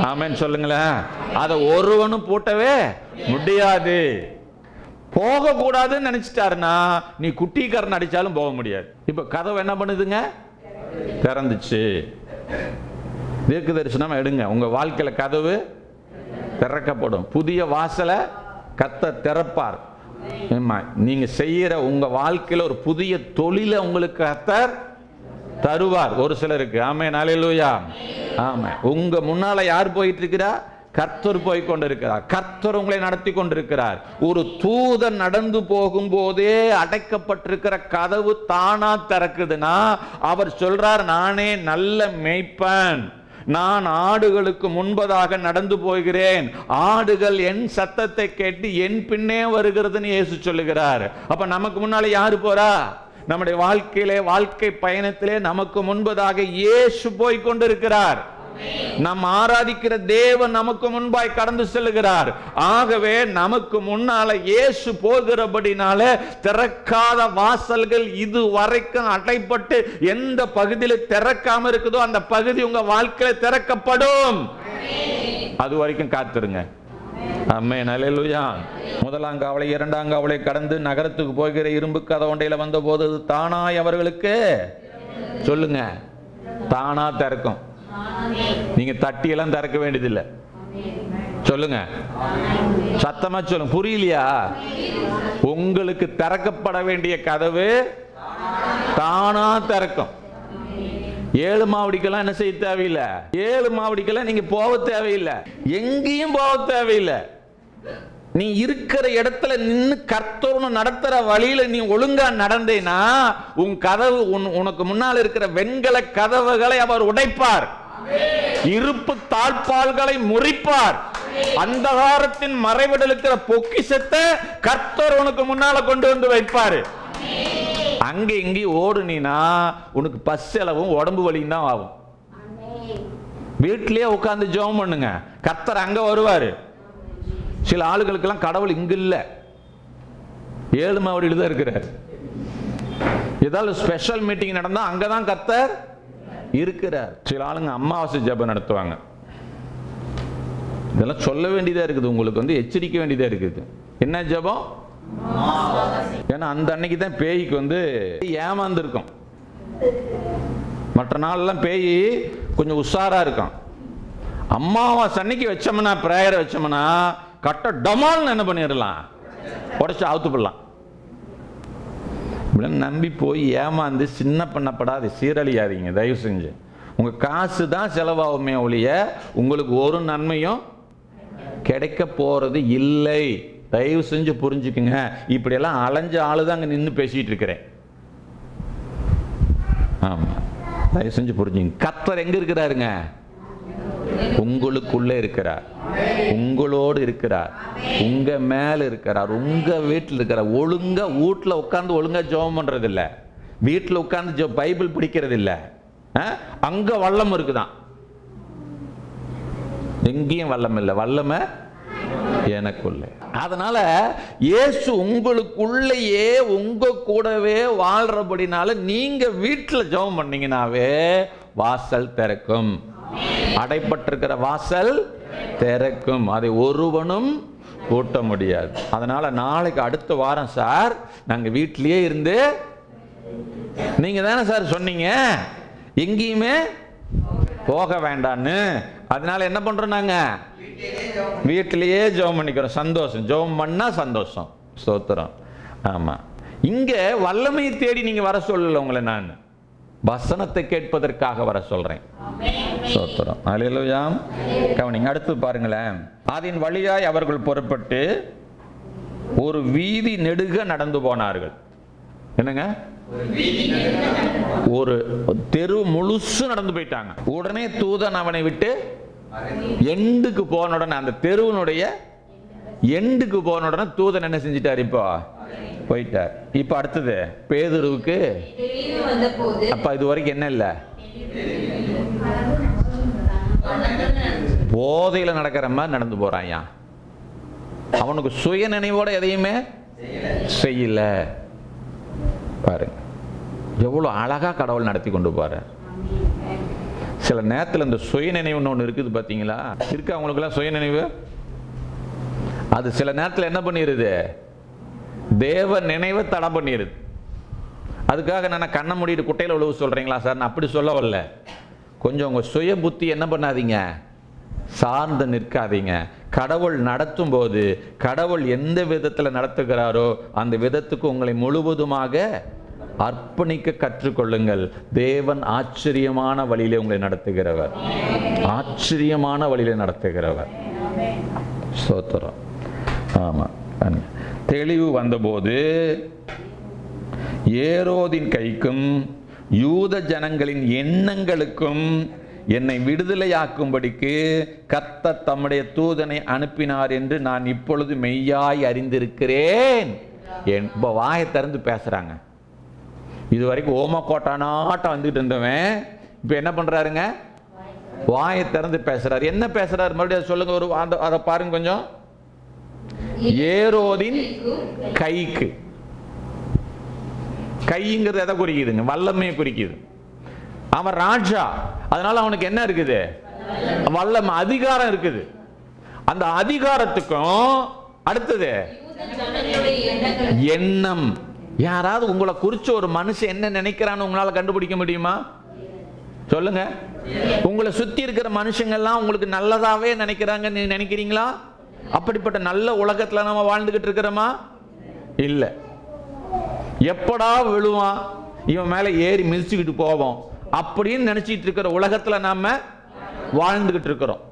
ஆமென் சொல்லுங்களேன். அதை ஒருவனும் பூட்டவே முடியாது. போகக்கூடாதுன்னு நினைச்சிட்டாருன்னா நீ குட்டிக்காரன் அடிச்சாலும் போக முடியாது. இப்ப கதவு என்ன பண்ணுதுங்க? திறந்துச்சு. தீர்க்க தரிசனம் எடுங்க, உங்க வாழ்க்கையில கதவு திறக்கப்படும். புதிய வாசலை கர்த்தர் திறப்பார். நீங்க செய்யற உங்க வாழ்க்கையில ஒரு புதிய தொழிலை உங்களுக்கு கர்த்தர் தருவார் ஒரு சிலருக்கு. ஆமென், அல்லேலூயா. ஆமென். உங்க முன்னால யார் போயிட்டு இருக்கிறா? கர்த்தர் போய் கொண்டிருக்கிறார். கர்த்தர் உங்களை நடத்தி கொண்டிருக்கிறார். ஒரு தூதன் நடந்து போகும்போதே அடைக்கப்பட்டிருக்கிற கதவு தானா திறக்குதுன்னா அவர் சொல்றார், நானே நல்ல மேய்ப்பன், நான் ஆடுகளுக்கு முன்பதாக நடந்து போகிறேன், ஆடுகள் என் சத்தத்தை கேட்டு என் பின்னே வருகிறதுன்னு இயேசு சொல்லுகிறார். அப்ப நமக்கு முன்னால யாரு போறா? நம்முடைய வாழ்க்கையிலே, வாழ்க்கை பயணத்திலே நமக்கு முன்பதாக இயேசு போய் கொண்டிருக்கிறார். நாம் ஆராதிக்கிற தேவன் நமக்கு முன்பாய் கடந்து செல்லுகிறார். ஆகவே நமக்கு முன்னால இயேசு போகிறபடினால திறக்காத வாசல்கள் இதுவரைக்கும் அடைப்பட்டு எந்த பகுதியில் திறக்காம இருக்குதோ அந்த பகுதி உங்க வாழ்க்கையில திறக்கப்படும். அது வரைக்கும் காத்துருங்க. ஆமென், அல்லேலூயா. முதலாம் காவலை இரண்டாம் காவலை கடந்து நகரத்துக்கு போகிற இரும்பு கதவண்டையில வந்த போது தானாய் அவர்களுக்கு சொல்லுங்க, தானா திறக்கும். நீங்க தட்டியெல்லாம் திறக்க வேண்டியதில்லை. சொல்லுங்க, சத்தமா சொல்லுங்க. புரியலையா? உங்களுக்கு திறக்கப்பட வேண்டிய கதவு தானா திறக்கும். 7 மாவடிக்கெல்லாம் என்ன செய்ய தேவையில்லை. 7 மாவடிக்கெல்லாம் நீங்க போக தேவையில்லை, எங்கேயும் போக தேவையில்லை. நீ இருக்கிற இடத்துல நின்று கர்த்தர் நடத்துற வழியில நீ ஒழுங்கா நடந்தேனா உன் கதவு, உனக்கு முன்னால் இருக்கிற வெண்கல கதவுகளை அவர் உடைப்பார், இருப்பு தாழ்பால்களை முறிப்பார், அந்தகாரத்தின் மறைவிடல் இருக்கிற பொக்கிஷத்தை கர்த்தர் உனக்கு முன்னால கொண்டு வந்து வைப்பாரு. அங்க இங்கே ஓடுனா உனக்கு பஸ் செலவும் உடம்பு வலியும் தான் ஆகும். வீட்டிலேயே உட்கார்ந்து ஜெபம் பண்ணுங்க, கர்த்தர் அங்க வருவாரு. சில ஆளுகளுக்கெல்லாம் கடவுள் இங்க இல்ல, 7 மாவடியில் தான் இருக்கிறார். ஏதாவது ஸ்பெஷல் மீட்டிங் நடந்தா அங்கதான் கர்த்தர் இருக்கிறார். சில ஆளுங்க அமாவாசை ஜெபம் நடத்துவாங்க. இதெல்லாம் சொல்ல வேண்டியதா இருக்குது, உங்களுக்கு எச்சரிக்க வேண்டியதா இருக்குது. என்ன ஜெபம்? ஏன்னா அந்த அன்னைக்கு தான் பேய்க்கு ஏமாந்துருக்கும். மற்ற நாள்லாம் பேய் கொஞ்சம் உஷாரா இருக்கும். அமாவாசை அன்னைக்கு வச்சோம்னா, பிரேயர் வச்சோம்னா கட்ட டமால்னு என்ன பண்ணிடலாம், உடச்சு அவுத்து போடலாம். நம்பி போய் ஏமாந்து சின்ன பண்ணப்படாது, சீரழியாதீங்க தயவு செஞ்சு. உங்க காசு தான் செலவாகுமே ஒழிய உங்களுக்கு ஒரு நன்மையும் கிடைக்க போறது இல்லை. தயவு செஞ்சு புரிஞ்சுக்குங்க. இப்படியெல்லாம் அலைஞ்ச ஆளுதான் அங்க நின்று பேசிட்டு இருக்கிறேன். ஆமா, தயவு செஞ்சு புரிஞ்சுங்க. கர்த்தர் எங்க இருக்கிறாருங்க? உங்களுக்குள்ள இருக்கிறார், உங்களோடு இருக்கிறார், உங்க மேல இருக்கிறார், உங்க வீட்டில் இருக்கிறார். ஒழுங்கா வீட்டுல உட்கார்ந்து ஒழுங்கா ஜெபம் பண்றது இல்ல, வீட்டுல உட்கார்ந்து பைபிள் படிக்கிறது இல்ல, அங்க வல்லம் இருக்குதான். எங்கேயும் வல்லம் இல்லை, வல்லமை எனக்குள்ள. அதனால இயேசு உங்களுக்குள்ளேயே உங்க கூடவே வாழ்றபடினால நீங்க வீட்டில் ஜெபம் பண்ணீங்கன்னாவே வாசல் திறக்கும். அடைப்பட்டிருக்கிற வாசல் திறக்கும், அதை ஒருவனும் கூட்ட முடியாது. அதனால நாளைக்கு அடுத்த வாரம் சார் நாங்க வீட்டிலேயே இருந்து, நீங்க தானே சார் சொன்னீங்க எங்கேயுமே போக வேண்டான்னு. அதனால என்ன பண்றோம், நாங்க வீட்டிலேயே ஜெபம் பண்ணிக்கிறோம். சந்தோஷம், ஜெபம் பண்ணா சந்தோஷம், ஸ்தோத்திரம். ஆமா, இங்க வல்லமையை தேடி நீங்க வர சொல்லல, உங்களை நான் வசனத்தை கேட்பதற்காக வர சொல்றேன். ஸ்தோத்திரம், அல்லேலூயா. கவனிங்க, அடுத்து பாருங்களேன். அதன் வழியாய் அவர்கள் புறப்பட்டு ஒரு வீதி நெடுக நடந்து போனார்கள். என்னங்க, ஒரு தெரு முழுசு நடந்து போயிட்டாங்க. உடனே தூதன் அவனை விட்டு எண்டுக்கு போன உடனே, அந்த தெருவனுடைய எண்டுக்கு போன உடனே தூதன் என்ன செஞ்சிட்டார்? இப்போ போயிட்டார். இப்ப அடுத்தது பேதுருவுக்கு. அப்ப இது வரைக்கும் என்ன இல்ல, போதையில நடக்கிற மாதிரி நடந்து போறான். அவனுக்கு சுய நினைவோட எதையுமே செய்யல. பாருங்க எவ்வளவு அழகா கடவுள் நடத்தி கொண்டு போற. சில நேரத்தில் இந்த சுய நினைவுன்னு ஒன்று இருக்குது பார்த்தீங்களா? இருக்கு அவங்களுக்குலாம் சுய நினைவு. அது சில நேரத்தில் என்ன பண்ணிடுது, தேவ நினைவை தடை பண்ணிடுது. அதுக்காக நான் கண்ணை மூடிட்டு குட்டையில் உழவு சொல்றீங்களா சார்? நான் அப்படி சொல்ல வரல. கொஞ்சம் உங்க சுய புத்தி என்ன பண்ணாதீங்க, சார்ந்து நிற்காதீங்க. கடவுள் நடத்தும் போது கடவுள் எந்த விதத்தில் நடத்துகிறாரோ அந்த விதத்துக்கு உங்களை முழுவதுமாக அர்ப்பணிக்க கற்றுக்கொள்ளுங்கள். தேவன் ஆச்சரியமான வழியிலே உங்களை நடத்துகிறவர், ஆச்சரியமான வழியிலே நடத்துகிறவர். ஸ்தோத்திரம். ஆமா, தெளிவு வந்தபோது ஏரோதின் கைக்கும் யூத ஜனங்களின் எண்ணங்களுக்கும் என்னை விடுதலையாக்கும்படிக்கு கர்த்தர் தம்முடைய தூதனை அனுப்பினார் என்று நான் இப்பொழுது மெய்யாய் அறிந்திருக்கிறேன். இப்போ வாயை திறந்து பேசுறாங்க. இதுவரைக்கும் ஓம கோட்டானாட்டம் வந்துட்டு இருந்தவன் இப்ப என்ன பண்றாருங்க? வாயை திறந்து பேசுறாரு. என்ன பேசுறாரு மறுபடியும் சொல்லுங்க. ஒரு அதை பாருங்க கொஞ்சம். ஏரோதின் கைக்கு, கைங்கிறது எதை குறிக்குதுங்க? வல்லமையை குறிக்குது. அவன் ராஜா, அதனால அவனுக்கு என்ன இருக்குது? வல்லமை, அதிகாரம் இருக்குது. அந்த அதிகாரத்துக்கும் அடுத்தது எண்ணம். யாராவது உங்களை குறிச்சு ஒரு மனுஷன் என்ன நினைக்கிறான்னு உங்களால கண்டுபிடிக்க முடியுமா? சொல்லுங்க. உங்களை சுத்தி இருக்கிற மனுஷங்க எல்லாம் உங்களுக்கு நல்லதாவே நினைக்கிறாங்க நினைக்கிறீங்களா? அப்படிப்பட்ட நல்ல உலகத்துல நம்ம வாழ்ந்துகிட்டு இருக்கிறோமா? இல்ல. எப்படா விழுவான், இவன் மேல ஏறி மிதிச்சுக்கிட்டு போவோம் அப்படின்னு நினைச்சிட்டு இருக்கிற உலகத்துல நாம வாழ்ந்துகிட்டு இருக்கிறோம்.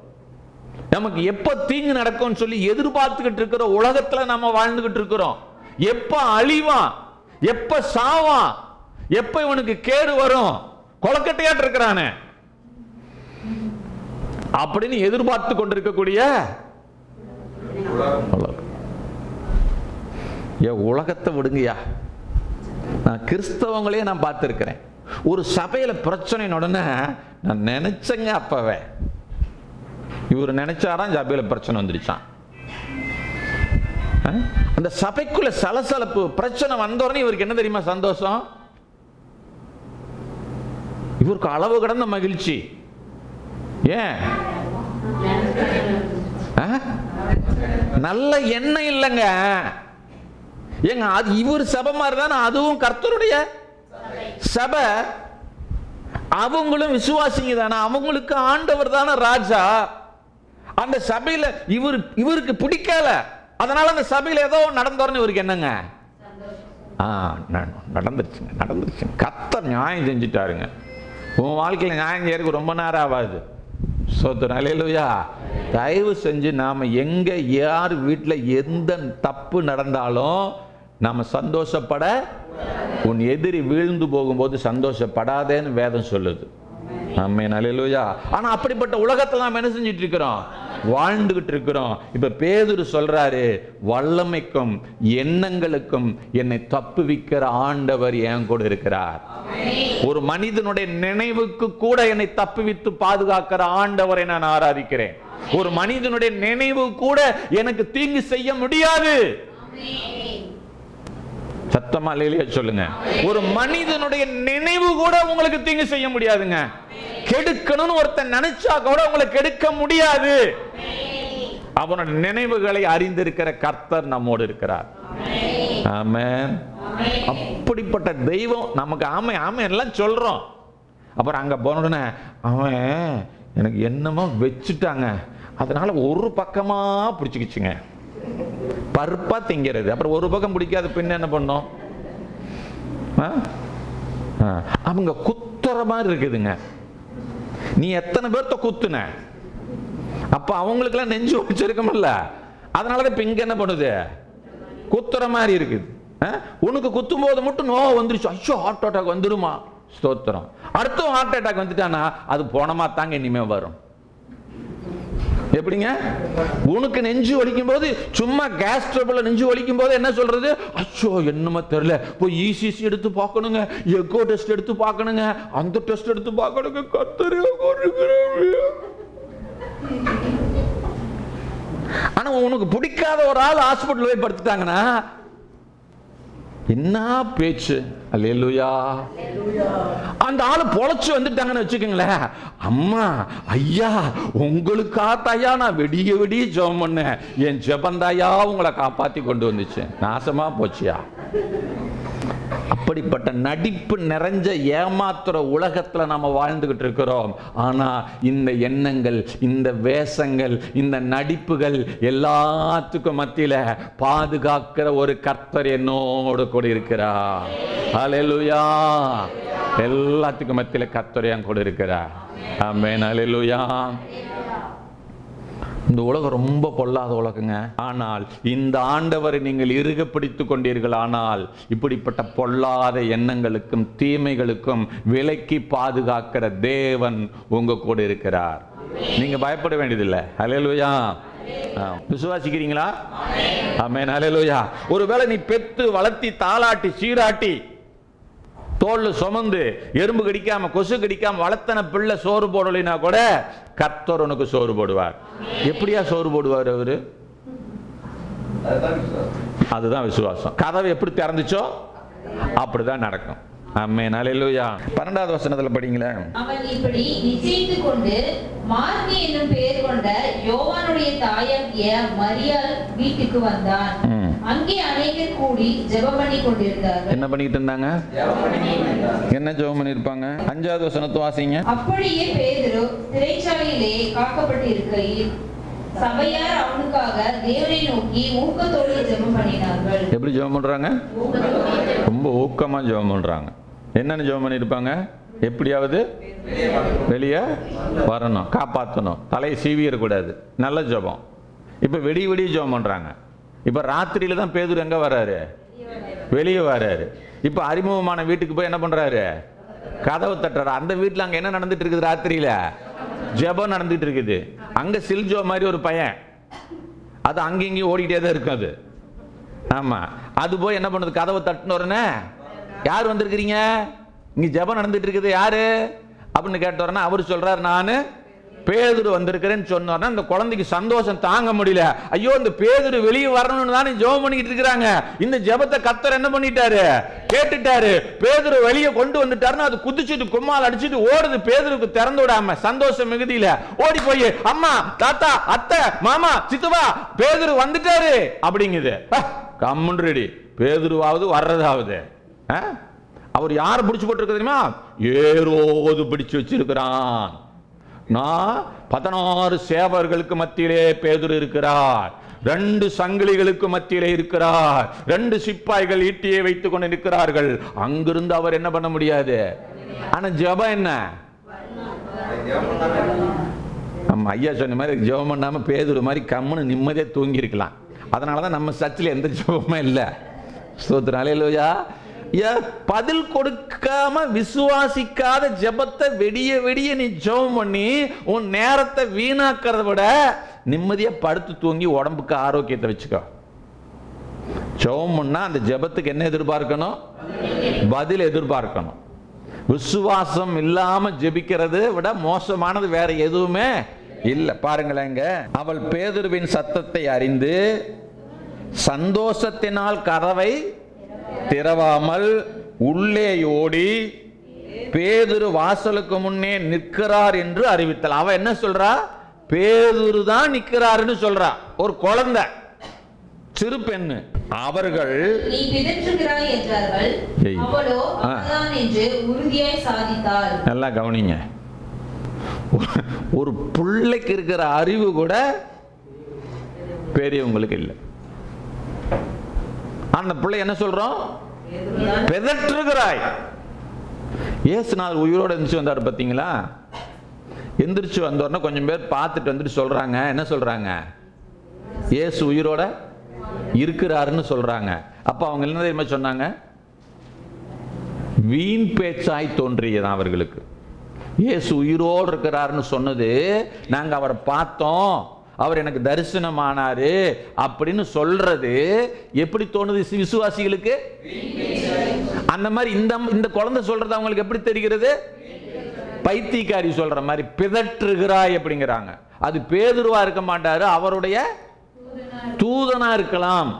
நமக்கு எப்ப தீங்கு நடக்கும்னு சொல்லி எதிர்பார்த்துக்கிட்டு இருக்கிற உலகத்துல நாம வாழ்ந்துகிட்டு இருக்கிறோம். எப்ப அழிவான், எப்ப சாவான், எப்ப இவனுக்கு கேடு வரும், கொலக்கட்டையாட்டு இருக்கிறானே அப்படின்னு எதிர்பார்த்து கொண்டிருக்கக்கூடிய உலகத்தை விடுங்கயா. நான் கிறிஸ்தவங்களையே நான் பார்த்திருக்கிறேன். ஒரு சபையில பிரச்சனை உடனே நான் நினைச்சேங்க, அப்பவே இவர் நினைச்சாராம் சபையில பிரச்சனை வந்துருச்சான். அந்த சபைக்குள்ள சலசலப்பு பிரச்சனை வந்த உடனே இவருக்கு என்ன தெரியுமா சந்தோஷம்? இவருக்கு அளவு கடந்த மகிழ்ச்சி. ஏன்? நல்ல எண்ணம் இல்லைங்க ஏங்க. அது இவர் சபை மாதிரி தானே, அதுவும் கர்த்தருடைய சபை. அவங்களும் விசுவாசிங்க தானே, அவங்களுக்கு ஆண்டவர் தானே ராஜா. அந்த சபையில இவருக்கு பிடிக்கல, அதனால அந்த சபையில ஏதோ நடந்தோன்னு இவருக்கு என்னங்க? நடந்துருச்சுங்க. கர்த்தர் நியாயம் செஞ்சுட்டாருங்க. உன் வாழ்க்கையில் நியாயம் செய்யறதுக்கு ரொம்ப நேரம் ஆகாது. சோத்திரம். அல்லேலூயா. தயவு செஞ்சு நாம எங்க யார் வீட்டில் எந்த தப்பு நடந்தாலும் நாம சந்தோஷப்பட, உன் எதிரி வீழ்ந்து போகும்போது சந்தோஷப்படாதேன்னு வேதம் சொல்லுது. ஆமென். அல்லேலூயா. ஆனா அப்படிப்பட்ட உலகத்துல நாம என்ன செஞ்சிட்டு இருக்கிறோம்? வாழ்ந்துகிட்டு இருக்கிறோம். இப்ப பேதுரு சொல்றாரு, வல்லமைக்கும் எண்ணங்களுக்கும் என்னை தப்புவிக்கிற ஆண்டவர் என் கூட இருக்கிறார். ஒரு மனிதனுடைய நினைவுக்கு கூட என்னை தப்புவித்து பாதுகாக்கிற ஆண்டவரை நான் ஆராதிக்கிறேன். ஒரு மனிதனுடைய நினைவு கூட எனக்கு தீங்கு செய்ய முடியாது. சத்தமா அல்லேலூயா சொல்லுங்க. ஒரு மனிதனுடைய நினைவு கூட உங்களுக்கு தீங்கு செய்ய முடியாதுங்க. கெடுக்கணும்னு ஒருத்தன் நினைச்சா கூட உங்களை கெடுக்க முடியாது. அவனுடைய நினைவுகளை அறிந்திருக்கிற கர்த்தர் நம்மோடு இருக்கிறார். ஆமென். அப்படிப்பட்ட தெய்வம் நமக்கு. ஆமை ஆமை எல்லாம் சொல்றோம். அப்புறம் அங்க போனோடனே அவன் எனக்கு என்னமோ வச்சுட்டாங்க, அதனால ஒரு பக்கமா பிடிச்சிக்கிச்சுங்க. பருப்பா திங்கிறது. அப்புறம் ஒரு பக்கம் பிடிக்காத பின்ன என்ன பண்ணோம்? அவங்க குத்துற மாதிரி இருக்குதுங்க. நீ எத்தனை பேர்த்த குத்துன? அப்ப அவங்களுக்கு எல்லாம் நெஞ்சு வச்சிருக்கோம்ல, அதனாலதான் இப்ப இங்க என்ன பண்ணுது? குத்துற மாதிரி இருக்குது. உனக்கு குத்தும் போது மட்டும் நோவ வந்துருச்சு, ஐயோ ஹார்ட் அட்டாக் வந்துருமா? ஸ்தோத்திரம். அடுத்தும் ஹார்ட் அட்டாக் வந்துட்டானா அது போனமா தாங்க இனிமே வரும். எப்படிங்க? உனக்கு நெஞ்சு வலிக்கும் போது, சும்மா கேஸ் ட்ரபிள் நெஞ்சு வலிக்கும் போது என்ன சொல்றது? அச்சோ என்னமா தெரியல, போய் இசிசி எடுத்து பார்க்கணுங்க, எக்கோ டெஸ்ட் எடுத்து பார்க்கணுங்க, அந்த டெஸ்ட் எடுத்து பார்க்கணுங்க. ஆனா உனக்கு பிடிக்காத ஒரு ஆள் ஹாஸ்பிட்டல் போய் படுத்துட்டாங்கன்னா என்ன பேச்சு! அல்லேலூயா! அந்த ஆளு பொழைச்சு வந்துட்டாங்கன்னு வச்சுக்கோங்களேன். அம்மா ஐயா உங்களுக்காத்தாயா நான் விடிய விடிய ஜெபம் பண்ணேன், என் ஜெபந்தாயா உங்களை காப்பாத்தி கொண்டு வந்துச்சு, நாசமா போச்சியா. அப்படிப்பட்ட நடிப்பு நிறைஞ்ச ஏமாத்துற உலகத்துல நாம வாழ்ந்துகிட்டு இருக்கிறோம். ஆனா இந்த எண்ணங்கள், இந்த வேஷங்கள், இந்த நடிப்புகள் எல்லாத்துக்கும் மத்தியில பாதுகாக்கிற ஒரு கர்த்தர் என்னோடு கூட இருக்கிறார். ஹல்லேலூயா! எல்லாத்துக்கும் மத்தியில கர்த்தர் என் கூட இருக்கிறார். ஆமென். ஹல்லேலூயா! இந்த உலகம் ரொம்ப பொல்லாத உலகங்க. ஆனால் இந்த ஆண்டவரை நீங்கள் இறுக பிடித்துக் கொண்டீர்கள். ஆனால் இப்படிப்பட்ட பொல்லாத எண்ணங்களுக்கும் தீமைகளுக்கும் விலக்கி பாதுகாக்கிற தேவன் உங்க கூட இருக்கிறார். நீங்க பயப்பட வேண்டியதில்லை. ஹல்லேலூயா! விசுவாசிக்கிறீங்களா? ஆமென். ஹல்லேலூயா! ஒருவேளை நீ பெத்து வளர்த்தி தாளாட்டி சீராட்டி தோல்ல சுமந்து எறும்பு கடிக்காம கொசு கடிக்காம வளர்த்தன பிள்ளை சோறு போடலைன்னா கூட கர்த்தர் உனக்கு சோறு போடுவார். எப்படியா சோறு போடுவார் அவரு? அதுதான் விசுவாசம். கதவை எப்படி திறந்துச்சோ அப்படிதான் நடக்கும். ஆமென். ஹல்லேலூயா! 12வது வசனத்துல படிங்களேன். அவன் இப்படி நிச்சயித்துக் கொண்டு மார்க்கு என்னும் பெயர் கொண்ட யோவானுடைய தாயாகிய மரியாள் வீட்டுக்கு வந்தான். அங்கே அநேகர் கூடி ஜெபம் பண்ணி கொண்டிருந்தார்கள். என்ன பண்ணிட்டு இருந்தாங்க? என்ன ஜெபம் பண்ணிருப்பாங்க? 5வது வசனத்தை வாசிங்க. அப்படியே பேதுரு சிறைச்சாலையிலே காக்கப்பட்டு இருக்கையில் சபையார் அவனுக்காக தேவனை நோக்கி ஊக்கத்தோடு ஜெபம் பண்ணினார்கள். எப்படி ஜெபம் பண்றாங்க? ரொம்ப ஊக்கமா ஜெபம் பண்றாங்க. என்னன்னு ஜெபம் பண்ணிருப்பாங்க? எப்படியாவது வெளியே வரணும், காப்பாற்றணும், தலையை சீவிடக்கூடாது. நல்ல ஜெபம். இப்ப வெடி வெடி ஜெபம் பண்றாங்க. இப்ப ராத்திரியில தான் பேதுரு எங்க வர்றாரு? வெளியே வர்றாரு. இப்ப அறிமுகமான வீட்டுக்கு போய் என்ன பண்றாரு? கதவு தட்டுறாரு. அந்த வீட்டுல அங்க என்ன நடந்துட்டு இருக்குது? ராத்திரியில ஜெபம் நடந்துட்டு இருக்குது. அங்க சில்ஜோ மாதிரி ஒரு பையன், அது அங்கேயும் ஓடிட்டே தான் இருக்கு. அது ஆமா, அது போய் என்ன பண்ணுது? கதவை தட்டுன உடனே யார் வந்திருக்கிறீங்க, இங்க ஜெபம் நடந்துட்டு இருக்குது, யாரு அப்படின்னு கேட்ட உடனே அவர் சொல்றாரு, நானு பேதுரு வந்திருக்கிறேன்னு சொன்னோன்னா அந்த குழந்தைக்கு சந்தோஷம் தாங்க முடியல. ஐயோ, இந்த பேதுரு வெளியே வரணும்னு தானே ஜெபம் பண்ணிட்டு இருக்கிறாங்க. இந்த ஜெபத்தை கர்த்தர் என்ன பண்ணிட்டாரு? கேட்டுட்டாரு. பேதுரு வெளியே கொண்டு வந்துட்டாருன்னு அது குதிச்சுட்டு கும்மால் அடிச்சுட்டு ஓடுது. பேதுருக்கு திறந்து விடாம சந்தோஷம் மிகுதியில ஓடி போய், அம்மா, தாத்தா, அத்தை, மாமா, சித்துவா, பேதுரு வந்துட்டாரு அப்படிங்குது. கம்முன்றடி. பேதுருவாவது வர்றதாவது. அவர் யார் பிடிச்சு போட்டு தெரியுமா? ஏரோது பிடிச்சு வச்சிருக்கிறான். நான் 16 சேவர்களுக்கு மத்தியிலே பேதுரு இருக்கிறார். 2 சங்கிலிகளுக்கு மத்தியிலே இருக்கிறார். 2 சிப்பாய்கள் ஈட்டியை வைத்துக் கொண்டு இருக்கிறார்கள். அங்கிருந்து அவர் என்ன பண்ண முடியாது. ஆனா ஜெபம் என்ன? நம்ம ஐயா சொன்ன மாதிரி ஜெபம் பண்ணாம பேதுரு மாதிரி கம்முன்னு நிம்மதியா தூங்கி இருக்கலாம். அதனாலதான் நம்ம சர்ச்சில் எந்த ஜெபமே இல்லை. ஸ்தோத்திரம். ஹல்லேலூயா! பதில் கொடுக்காம விசுவாசிக்காத ஜெபத்தை வெடிய வெடிய நீ ஜெபம் பண்ணி உன் நேரத்தை வீணாக்கிறத விட நிம்மதியா படுத்து தூங்கி உடம்புக்கு ஆரோக்கியத்தை வச்சுக்கோ. ஜெபம் பண்ணா அந்த ஜெபத்துக்கு என்ன எதிர்பார்க்கணும்? பதில் எதிர்பார்க்கணும். விசுவாசம் இல்லாம ஜெபிக்கிறது விட மோசமானது வேற எதுவுமே இல்லை. பாருங்களேங்க, அவள் பேதுருவின் சத்தத்தை அறிந்து சந்தோஷத்தினால் கதவை திறவாமல் உள்ளே ஓடி பேதுரு வாசலுக்கு முன்னே நிற்கிறார் என்று அறிவித்தாள். அவ என்ன சொல்றா? பேதுரு தான் நிற்கிறாருன்னு சொல்றா. ஒரு குழந்தை, சிறு பெண்ணு. அவர்கள் நீ பிதற்றுகிறாய் என்றார்கள். அவளோ அவதான் என்று உறுதியாய் சாதித்தாள். நல்லா கவனிங்க. ஒரு பிள்ளைக்கு இருக்கிற அறிவு கூட பெரியவங்களுக்கு இல்லை. அந்த பிள்ளை என்ன சொல்றோம்? பிதற்றுகிறாய். இயேசுநாதர் உயிரோடு எந்திரிச்சு வந்தார் பார்த்தீங்களா? எந்திரிச்சு வந்தோடனே கொஞ்சம் பேர் பார்த்துட்டு வந்துட்டு சொல்றாங்க, என்ன சொல்றாங்க? இயேசு உயிரோட இருக்கிறாருன்னு சொல்றாங்க. அப்ப அவங்க என்ன தெரியுமா சொன்னாங்க? வீண் பேச்சாய் தோன்றியதான் அவர்களுக்கு. இயேசு உயிரோடு இருக்கிறாருன்னு சொன்னது, நாங்க அவரை பார்த்தோம், அவர் எனக்கு தரிசனமானாரு அப்படின்னு சொல்றது எப்படி தோணுது விசுவாசிகளுக்கு? அந்த மாதிரி இந்த குழந்தை சொல்றது அவங்களுக்கு எப்படி தெரிகிறது? பைத்தியக்காரி சொல்ற மாதிரி பிதற்றுகிறாய் அப்படிங்கிறாங்க. அது பேதுருவா இருக்க மாட்டாரு, அவருடைய தூதனா இருக்கலாம்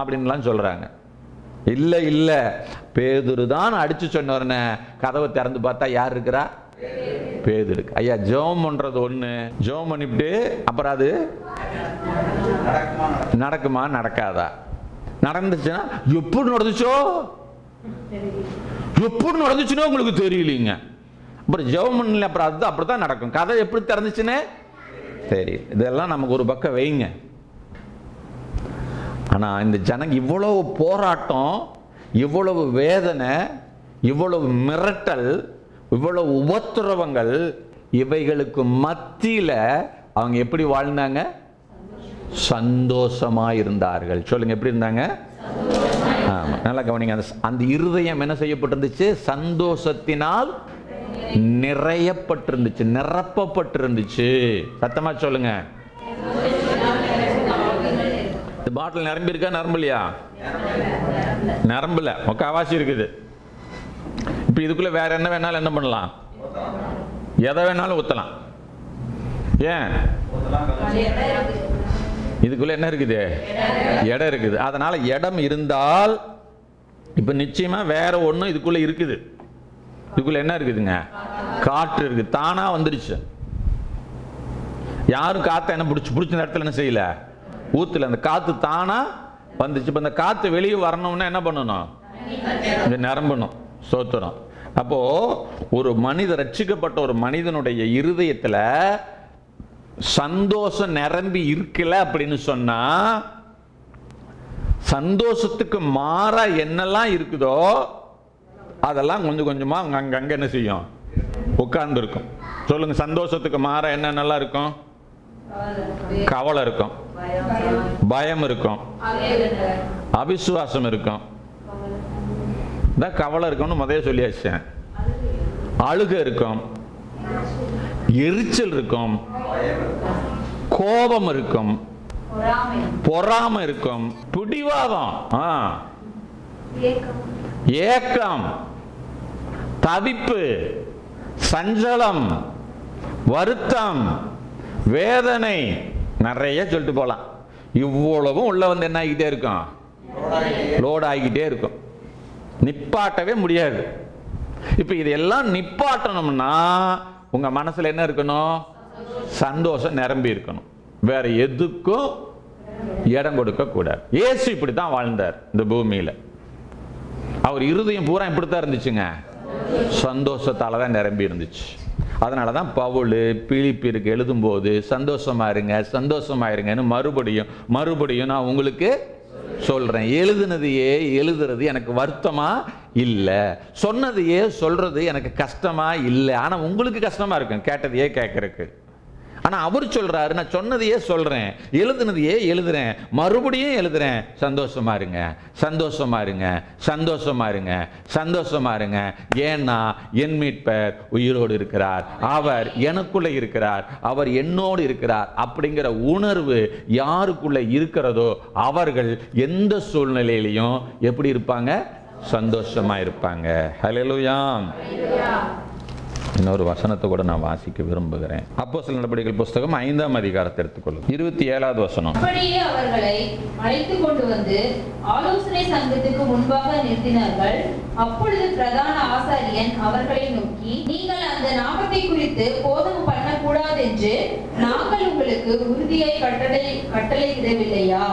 அப்படின்லாம் சொல்றாங்க. இல்லை இல்லை, பேதுரு தான் அடிச்சு சொன்னோடனே கதவை திறந்து பார்த்தா யார் இருக்கிறா? பேதுரு. ஐயா, ஜெபம் பண்றது ஒண்ணு, ஜெபம் பண்ணிவிட்டு அப்புறம் அது நடக்குமா நடக்காதா? நடந்துச்சுன்னா எப்படி நடந்துச்சோ உங்களுக்கு தெரியலீங்க. அப்புறம் ஜெபம் பண்ணல, அப்புறம் அது அப்படித்தான் நடக்கும். கதை எப்படி திறந்துச்சுன்னு தெரியல. இதெல்லாம் நமக்கு ஒரு பக்கம் வைங்க. ஆனா இந்த ஜனங்க இவ்வளவு போராட்டம், இவ்வளவு வேதனை, இவ்வளவு மிரட்டல், இவ்வளவு உபத்திரவங்கள், இவைகளுக்கு மத்தியில அவங்க எப்படி வாழ்ந்தாங்க? சந்தோஷமா இருந்தார்கள். சொல்லுங்க, எப்படி இருந்தாங்க? ஆமா, நல்லா கவனிங்க. அந்த இருதயம் என்ன செய்யப்பட்டிருந்துச்சு? சந்தோஷத்தினால் நிறையப்பட்டிருந்துச்சு, நிரப்பப்பட்டிருந்துச்சு. சத்தமா சொல்லுங்க. பாட்டில் நிரம்பி இருக்கா? நிரம்பலையா? நிரம்பல, முக்காவாசி இருக்குது. இப்ப இதுக்குள்ள வேற என்ன வேணாலும் என்ன பண்ணலாம்? எதை வேணாலும் ஊத்தலாம். ஏன்? இதுக்குள்ள என்ன இருக்குது? இடம் இருக்குது. அதனால இடம் இருந்தால் இப்ப நிச்சயமா வேற ஒண்ணும் இதுக்குள்ள இருக்குது. இதுக்குள்ள என்ன இருக்குதுங்க? காற்று இருக்கு. தானா வந்துருச்சு. யாரும் காத்த என்ன பிடிச்ச நேரத்தில் என்ன செய்யல? ஊத்துல. அந்த காத்து தானா வந்துச்சு. இப்ப இந்த காத்து வெளியே வரணும்னா என்ன பண்ணணும்? நிரம்பணும். சோத்திரம். அப்போ ஒரு மனிதன், ரட்சிக்கப்பட்ட ஒரு மனிதனுடைய இருதயத்துல சந்தோஷம் நிரம்பி இருக்கல அப்படின்னு சொன்னா, சந்தோஷத்துக்கு மாறா என்னெல்லாம் இருக்குதோ அதெல்லாம் கொஞ்சம் கொஞ்சமா அங்க என்ன செய்யும்? உட்கார்ந்து இருக்கும். சொல்லுங்க, சந்தோஷத்துக்கு மாறா என்னென்னலாம் இருக்கும்? கவலை இருக்கும், பயம் இருக்கும், அவிசுவாசம் இருக்கும். கவலை இருக்கும்னு முதல்ல சொல்லியாச்சு. அழுக இருக்கும், எரிச்சல் இருக்கும், கோபம் இருக்கும், பொறாமை இருக்கும், பிடிவாதம், ஏக்கம், தவிப்பு, சஞ்சலம், வருத்தம், வேதனை, நிறைய சொல்லிட்டு போலாம். இவ்வளவும் உள்ள வந்து என்ன ஆகிட்டே இருக்கும்? லோட் ஆகிக்கிட்டே இருக்கும். நிப்பாட்டவே முடியாது. இப்ப இதெல்லாம் நிப்பாட்டணும்னா உங்க மனசுல என்ன இருக்கணும்? சந்தோஷம் நிரம்பி இருக்கணும். வேற எதுக்கும் இடம் கொடுக்க கூடாது. இயேசு இப்படித்தான் வாழ்ந்தார் இந்த பூமியில. அவர் இருதயம் பூரா இப்படித்தான் இருந்துச்சுங்க, சந்தோஷத்தால தான் நிரம்பி இருந்துச்சு. அதனாலதான் பவுல் பிலிப்பியருக்கு எழுதும் போது சந்தோஷமா இருங்க, சந்தோஷமா இருங்கன்னு மறுபடியும் நான் உங்களுக்கு சொல்றேன். எழுதுனதையே எழுதுறது எனக்கு வருத்தமா இல்ல, சொன்னதையே சொல்றது எனக்கு கஷ்டமா இல்ல. ஆனா உங்களுக்கு கஷ்டமா இருக்கும் கேட்டதையே கேட்கறதுக்கு. ஆனா அவர் சொல்றாரு, நான் சொன்னதையே சொல்றேன், எழுதுனதையே எழுதுறேன், மறுபடியும் எழுதுறேன். சந்தோஷமா இருங்க, சந்தோஷமா இருங்க, சந்தோஷமா இருங்க, சந்தோஷமா இருங்க. ஏன்னா என் மீட்பர் உயிரோடு இருக்கிறார், அவர் எனக்குள்ள இருக்கிறார், அவர் என்னோடு இருக்கிறார். அப்படிங்கிற உணர்வு யாருக்குள்ள இருக்கிறதோ அவர்கள் எந்த சூழ்நிலையிலையும் எப்படி இருப்பாங்க? சந்தோஷமா இருப்பாங்க. ஹல்லேலூயா. இன்னொரு வசனத்தை கூட நான் வாசிக்க விரும்புகிறேன். அப்போஸ்தலர் நடபடிகள் புஸ்தகம் 5ஆம் அதிகாரத்தை எடுத்துக்கொள்ளும் 27வது வசனம். அப்படியே அவர்களை அழைத்து கொண்டு வந்து ஆலோசனை சங்கத்துக்கு முன்பாக நிறுத்தினார்கள். அப்பொழுது பிரதான ஆசாரியன் அவர்களை நோக்கி, நீங்கள் அந்த நாமத்தை குறித்து போதகம் பண்ணக்கூடாது என்று நாங்கள் உங்களுக்கு உறுதியாய் கட்டளையிடவில்லையா?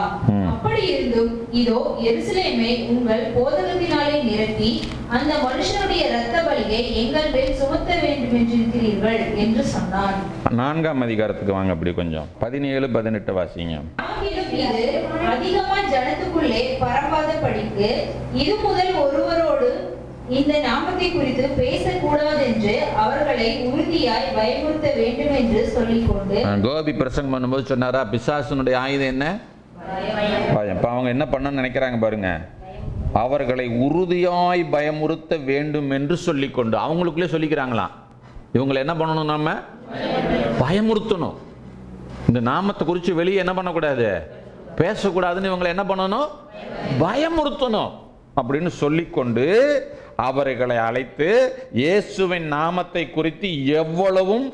அப்படி இருந்தும் இதோ எருசலேமை உங்கள் போதகத்தினாலே நிரப்பி அந்த மனுஷனுடைய இரத்த பலியை எங்கள் மேல் சுமத்த வேண்டும் என்று இருக்கிறீர்கள் என்று சொன்னார். 4ஆம் அதிகாரத்துக்கு வாங்க, அப்படி கொஞ்சம் 17, 18 வாசிங்க. இது அதிகமாய் ஜனத்துக்குள்ளே பரவாத படிக்கு இது முதல் ஒருவரோடு இந்த நாமத்தை குறித்து பேசக்கூடாது என்று அவர்களை உறுதியாய் பயமுறுத்த வேண்டும் என்று சொல்லிக்கொண்டு, கோபி பிரசங்கம் பண்ணும்போது சொன்னாரா, பிசாசுனுடைய ஆயுதம் என்ன? பயம். இப்ப அவங்க என்ன பண்ண நினைக்கிறாங்க பாருங்க, அவர்களை உறுதியாய் பயமுறுத்த வேண்டும் என்று சொல்லிக்கொண்டு. அவங்களுக்குள்ளே சொல்லிக்கிறாங்களாம், இவங்களை என்ன பண்ணணும்? நம்ம பயமுறுத்தணும். இந்த நாமத்தை குறித்து வெளியே என்ன பண்ணக்கூடாது? பேசக்கூடாதுன்னு இவங்களை என்ன பண்ணணும்? பயமுறுத்தணும் அப்படின்னு சொல்லிக்கொண்டு அவர்களை அழைத்து இயேசுவின் நாமத்தை குறித்து எவ்வளவும்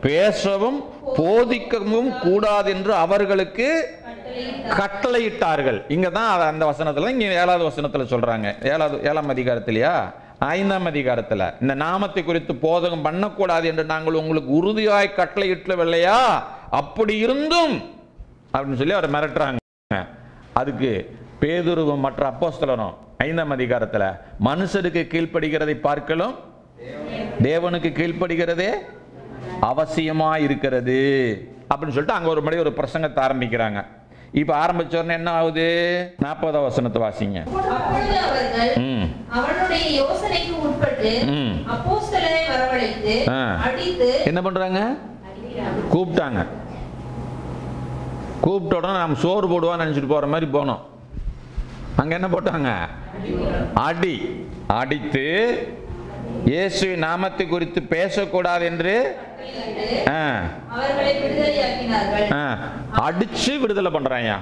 பேசவும் போதிக்கவும் கூடாது என்று அவர்களுக்கு கட்டளையிட்டார்கள். இங்க தான் அந்த வசனத்துல, இங்க 7வது வசனத்துல சொல்றாங்க. 7ஆம் அதிகாரத்திலயா 5ஆம் அதிகாரத்துல இந்த நாமத்தை குறித்து போதகம் பண்ணக்கூடாது என்று நாங்கள் உங்களுக்கு உறுதியாய் கட்டளையிட்டவில்லையா, அப்படி இருந்தும் அப்படின்னு சொல்லி அவர் மிரட்டுறாங்க. அதுக்கு பேதுருவும் மற்ற அப்போஸ்தலரும் 5ஆம் அதிகாரத்துல மனுஷருக்கு கீழ்ப்படுகிறதை பார்க்கலும் தேவனுக்கு கீழ்ப்படுகிறதே அவசியமா இருக்கிறது அப்படின்னு சொல்லிட்டு அங்க ஒரு மறுபடியும் ஒரு பிரசங்கத்தை ஆரம்பிக்கிறாங்க. இப்ப ஆரம்பிச்ச உடனே என்ன ஆகுது? 40ஆம் வசனத்தை வாசிங்க. அப்பொழுது அவர்கள் அவனுடைய யோசனைக்கு உட்பட்டு அப்போஸ்தலரை வரவழைத்து அடித்து என்ன பண்றாங்க? கூப்பிட்டாங்க. கூப்பிட்ட உடனே நம்ம சோறு போடுவான்னு நினைச்சிட்டு போற மாதிரி போனோம். அங்க என்ன போட்டாங்க? அடித்து இயேசுவின் நாமத்தை குறித்து பேசக்கூடாது என்று அவர்களை விடுதலையாக்கினார்கள். அடிச்சு விடுதலை பண்றாங்க.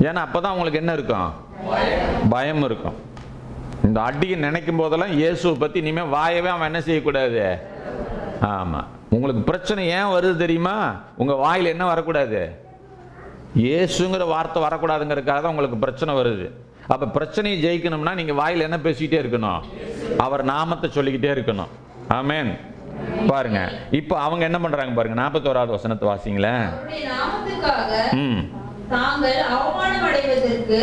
ஏன்னா அப்பதான் உங்களுக்கு என்ன இருக்கும்? பயம் இருக்கும். இந்த அடியை நினைக்கும் போதெல்லாம் இயேசுவை பத்தி இனிமே வாயவே அவன் என்ன செய்யக்கூடாது. ஆமா, உங்களுக்கு பிரச்சனை ஏன் வருது தெரியுமா? உங்க வாயில என்ன வரக்கூடாது? இயேசுங்கிற வார்த்தை வரக்கூடாதுங்கிறதுக்காக தான் உங்களுக்கு பிரச்சனை வருது. அப்ப பிரச்சனையை ஜெயிக்கணும்னா நீங்க வாயில என்ன பேசிக்கிட்டே இருக்கணும்? அவர் நாமத்தை சொல்லிக்கிட்டே இருக்கணும். ஆமென். பாருங்க, இப்ப அவங்க என்ன பண்றாங்க பாருங்க. 41வது வசனத்தை வாசிங்களேன். தாங்கள் அவமானம் அடைவதற்கு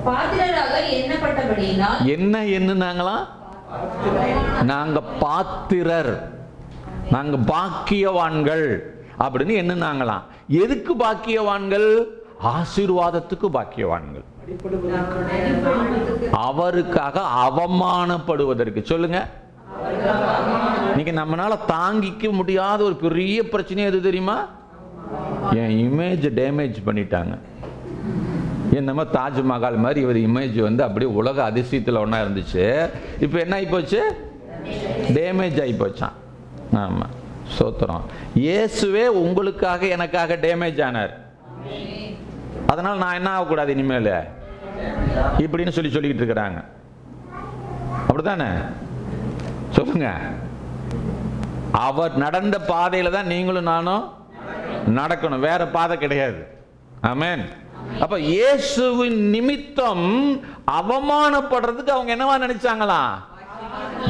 பாத்திரராக எண்ணப்பட்டபடியினால் என்ன எண்ணுனாங்களாம்? நாங்க பாத்திரர், நாங்க பாக்கியவான்கள் அப்படின்னு எண்ணுனாங்களாம். எதுக்கு பாக்கியவான்கள்? ஆசீர்வாதத்துக்கு பாக்கியவான்கள். அவருக்காக அவமானப்படுவதற்கு. சொல்லுங்க, நீங்க நம்மளால தாங்கிக்க முடியாத ஒரு பெரிய பிரச்சனை எது தெரியுமா? என் இமேஜ் டேமேஜ் பண்ணிட்டாங்க. என்னமோ தாஜ்மஹால் மாதிரி இவர் இமேஜ் வந்து அப்படியே உலக அதிசயத்தில் ஒன்றா இருந்துச்சு. இப்போ என்ன ஆகி போச்சு? டேமேஜ் ஆகி போச்சான். ஆமாம், சோத்திரம். இயேசுவே உங்களுக்காக எனக்காக டேமேஜ் ஆனார். அதனால் நான் என்ன ஆகக்கூடாது இனிமேல் இப்படின்னு சொல்லிக்கிட்டு இருக்கிறாங்க. அப்படித்தானே? சொல்லுங்க. அவர் நடந்த பாதையில தான் நீங்களும் நானும் நடக்கணும், வேற பாதை கிடையாது. ஆமென். அப்ப இயேசுவின் நிமித்தம் அவமானப்படுறதுக்கு அவங்க என்னவா நினைச்சாங்களாம்?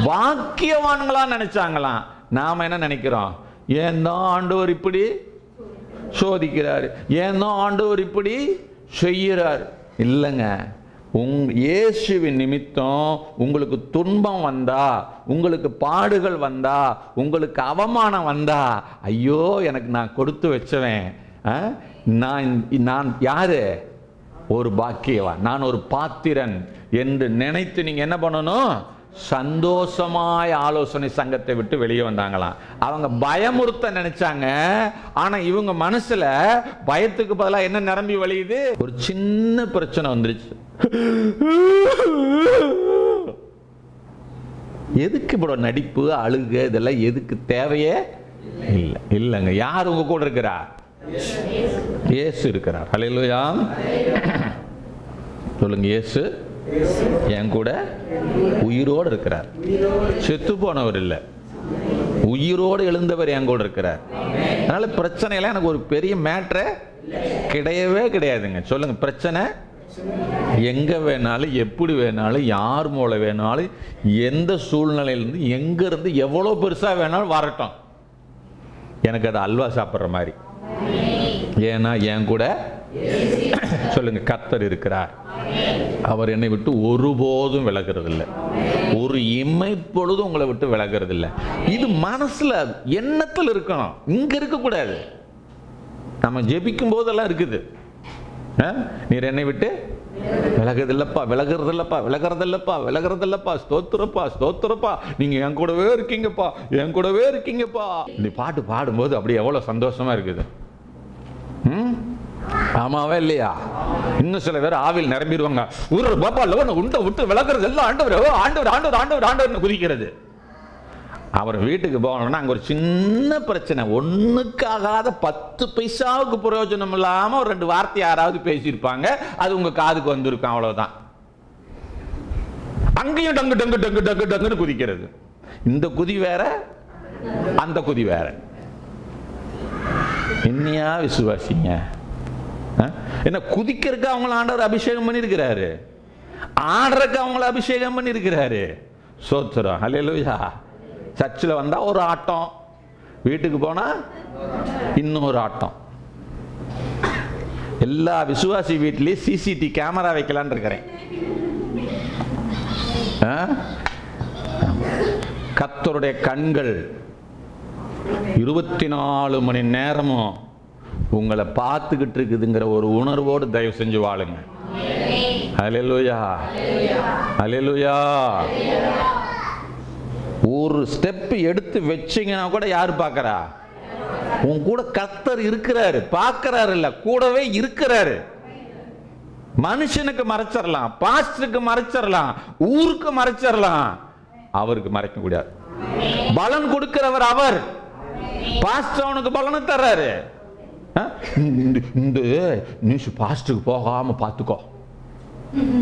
பாக்கியவான்களா நினைச்சாங்களாம். நாம என்ன நினைக்கிறோம்? ஏன் தான் ஆண்டவர் இப்படி சோதிக்கிறாரு, ஏன் தான் ஆண்டவர் இப்படி செய்யறாரு? இல்லைங்க, இயேசுவின் நிமித்தம் உங்களுக்கு துன்பம் வந்தா, உங்களுக்கு பாடுகள் வந்தா, உங்களுக்கு அவமானம் வந்தா, ஐயோ எனக்கு நான் கொடுத்து வச்சவன், நான் யாரு? ஒரு பாக்கியவான், நான் ஒரு பாத்திரன் என்று நினைத்து நீங்க என்ன பண்ணணும்? சந்தோஷமாய் ஆலோசனை சங்கத்தை விட்டு வெளியே வந்தாங்களாம். அவங்க பயமுறுத்த நினைச்சாங்க. ஆனா இவங்க மனசுல பயத்துக்கு பதிலாக என்ன நிரம்பி வழியுது? ஒரு சின்ன பிரச்சனை வந்துருச்சு. எதுக்கு இப்ப நடிப்பு, அழுக, இதெல்லாம் எதுக்கு? தேவையே இல்லை. இல்லைங்க. யார் உங்க கூட இருக்கிறா? இயேசு இருக்கிறார். ஹல்லேலூயா. சொல்லுங்க, இயேசு என் கூட உயிரோடு இருக்கிறார். செத்து போனவர் இல்லை, உயிரோடு எழுந்தவர் என் கூட இருக்கிறார். அதனால பிரச்சனை எல்லாம் எனக்கு ஒரு பெரிய மேட்ரு கிடையவே கிடையாதுங்க. சொல்லுங்க, பிரச்சனை எங்க வேணாலும், எப்படி வேணாலும், யார் மூல வேணாலும், எந்த சூழ்நிலையிலிருந்து, எங்க இருந்து, எவ்வளவு பெருசா வேணாலும் வரட்டும், எனக்கு அது அல்வா சாப்பிட்ற மாதிரி. ஏன்னா என் கூட சொல்லுங்க கர்த்தர் இருக்கிறார். அவர் என்னை விட்டு ஒருபோதும் விலகிறது இல்லை, ஒரு இமைப்பொழுதும் உங்களை விட்டு விலகிறது இல்லை. இது மனசுல எண்ணத்தில் இருக்கணும், இங்க இருக்க கூடாது. நம்ம ஜெபிக்கும் போதெல்லாம் இருக்குது, நீர் என்னை விட்டு விலகுதில்லப்பா, விலகுறதில்லப்பா, விலகுறதில்லப்பா, விலகுறதில்லப்பா, ஸ்தோத்திரப்பா, ஸ்தோத்திரப்பா, நீங்க என் கூடவே இருக்கீங்கப்பா, என் கூடவே இருக்கீங்கப்பா. இந்த பாட்டு பாடும்போது அப்படி எவ்வளவு சந்தோஷமா இருக்குது. ஆமாவே இல்லையா? இன்னும் சில பேர் ஆவில் நிரம்பிடுவாங்க. ஒரு பாப்பா லோன உண்டை விட்டு விளக்குறது எல்லாம் ஆண்டவர் ஆண்டவர் ஆண்டவர் ஆண்டவர் ஆண்டவர் குதிக்கிறது. அவர் வீட்டுக்கு போகணும்னா அங்க ஒரு சின்ன பிரச்சனை, ஒண்ணுக்காகாத 10 பைசாவுக்கு பிரயோஜனம் இல்லாம ஒரு 2 வார்த்தை யாராவது பேசியிருப்பாங்க, அது உங்க காதுக்கு வந்திருக்கும், அவ்வளவுதான். அங்கேயும் டங்கு டங்கு டங்கு டங்கு டங்குன்னு குதிக்கிறது. இந்த குதி வேற, அந்த குதி வேற. என்னையா விசுவாசிங்க? என்ன குதிக்கிறதுக்கு அவங்கள ஆண்டவர் அபிஷேகம் பண்ணியிருக்கிறாரு, ஆடுறதுக்கு அவங்கள அபிஷேகம் பண்ணியிருக்கிறாரு. சோத்திரம், ஹல்லேலூயா. சர்ச்சில் வந்தா ஒரு ஆட்டம், வீட்டுக்கு போனா இன்னொரு ஆட்டம். எல்லா விசுவாசி வீட்டிலையும் சிசிடி கேமரா வைக்கலான்னு இருக்கிறேன். கர்த்தருடைய கண்கள் 24 மணி நேரமும் உங்களை பார்த்துக்கிட்டு இருக்குதுங்கிற ஒரு உணர்வோடு தயவு செஞ்சு வாழுங்க. ஹல்லேலூயா, ஹல்லேலூயா. ஒரு ஸ்டெப் எடுத்து வச்சீங்கன்னா கூட யாரு பார்க்கறா? உன் கூட கர்த்தர் இருக்கிறாரு. பார்க்கறாரு இல்ல, கூடவே இருக்கிறாரு. மனுஷனுக்கு மறைச்சிடலாம், பாஸ்டருக்கு மறைச்சிடலாம், ஊருக்கு மறைச்சிடலாம், அவருக்கு மறைக்க முடியாது. பலன் கொடுக்கிறவர் அவர். பாஸ்டர் அவனுக்கு பலனை தர்றாரு. இந்த நியூஸ் பாஸ்டருக்கு போகாம பார்த்துக்கோ.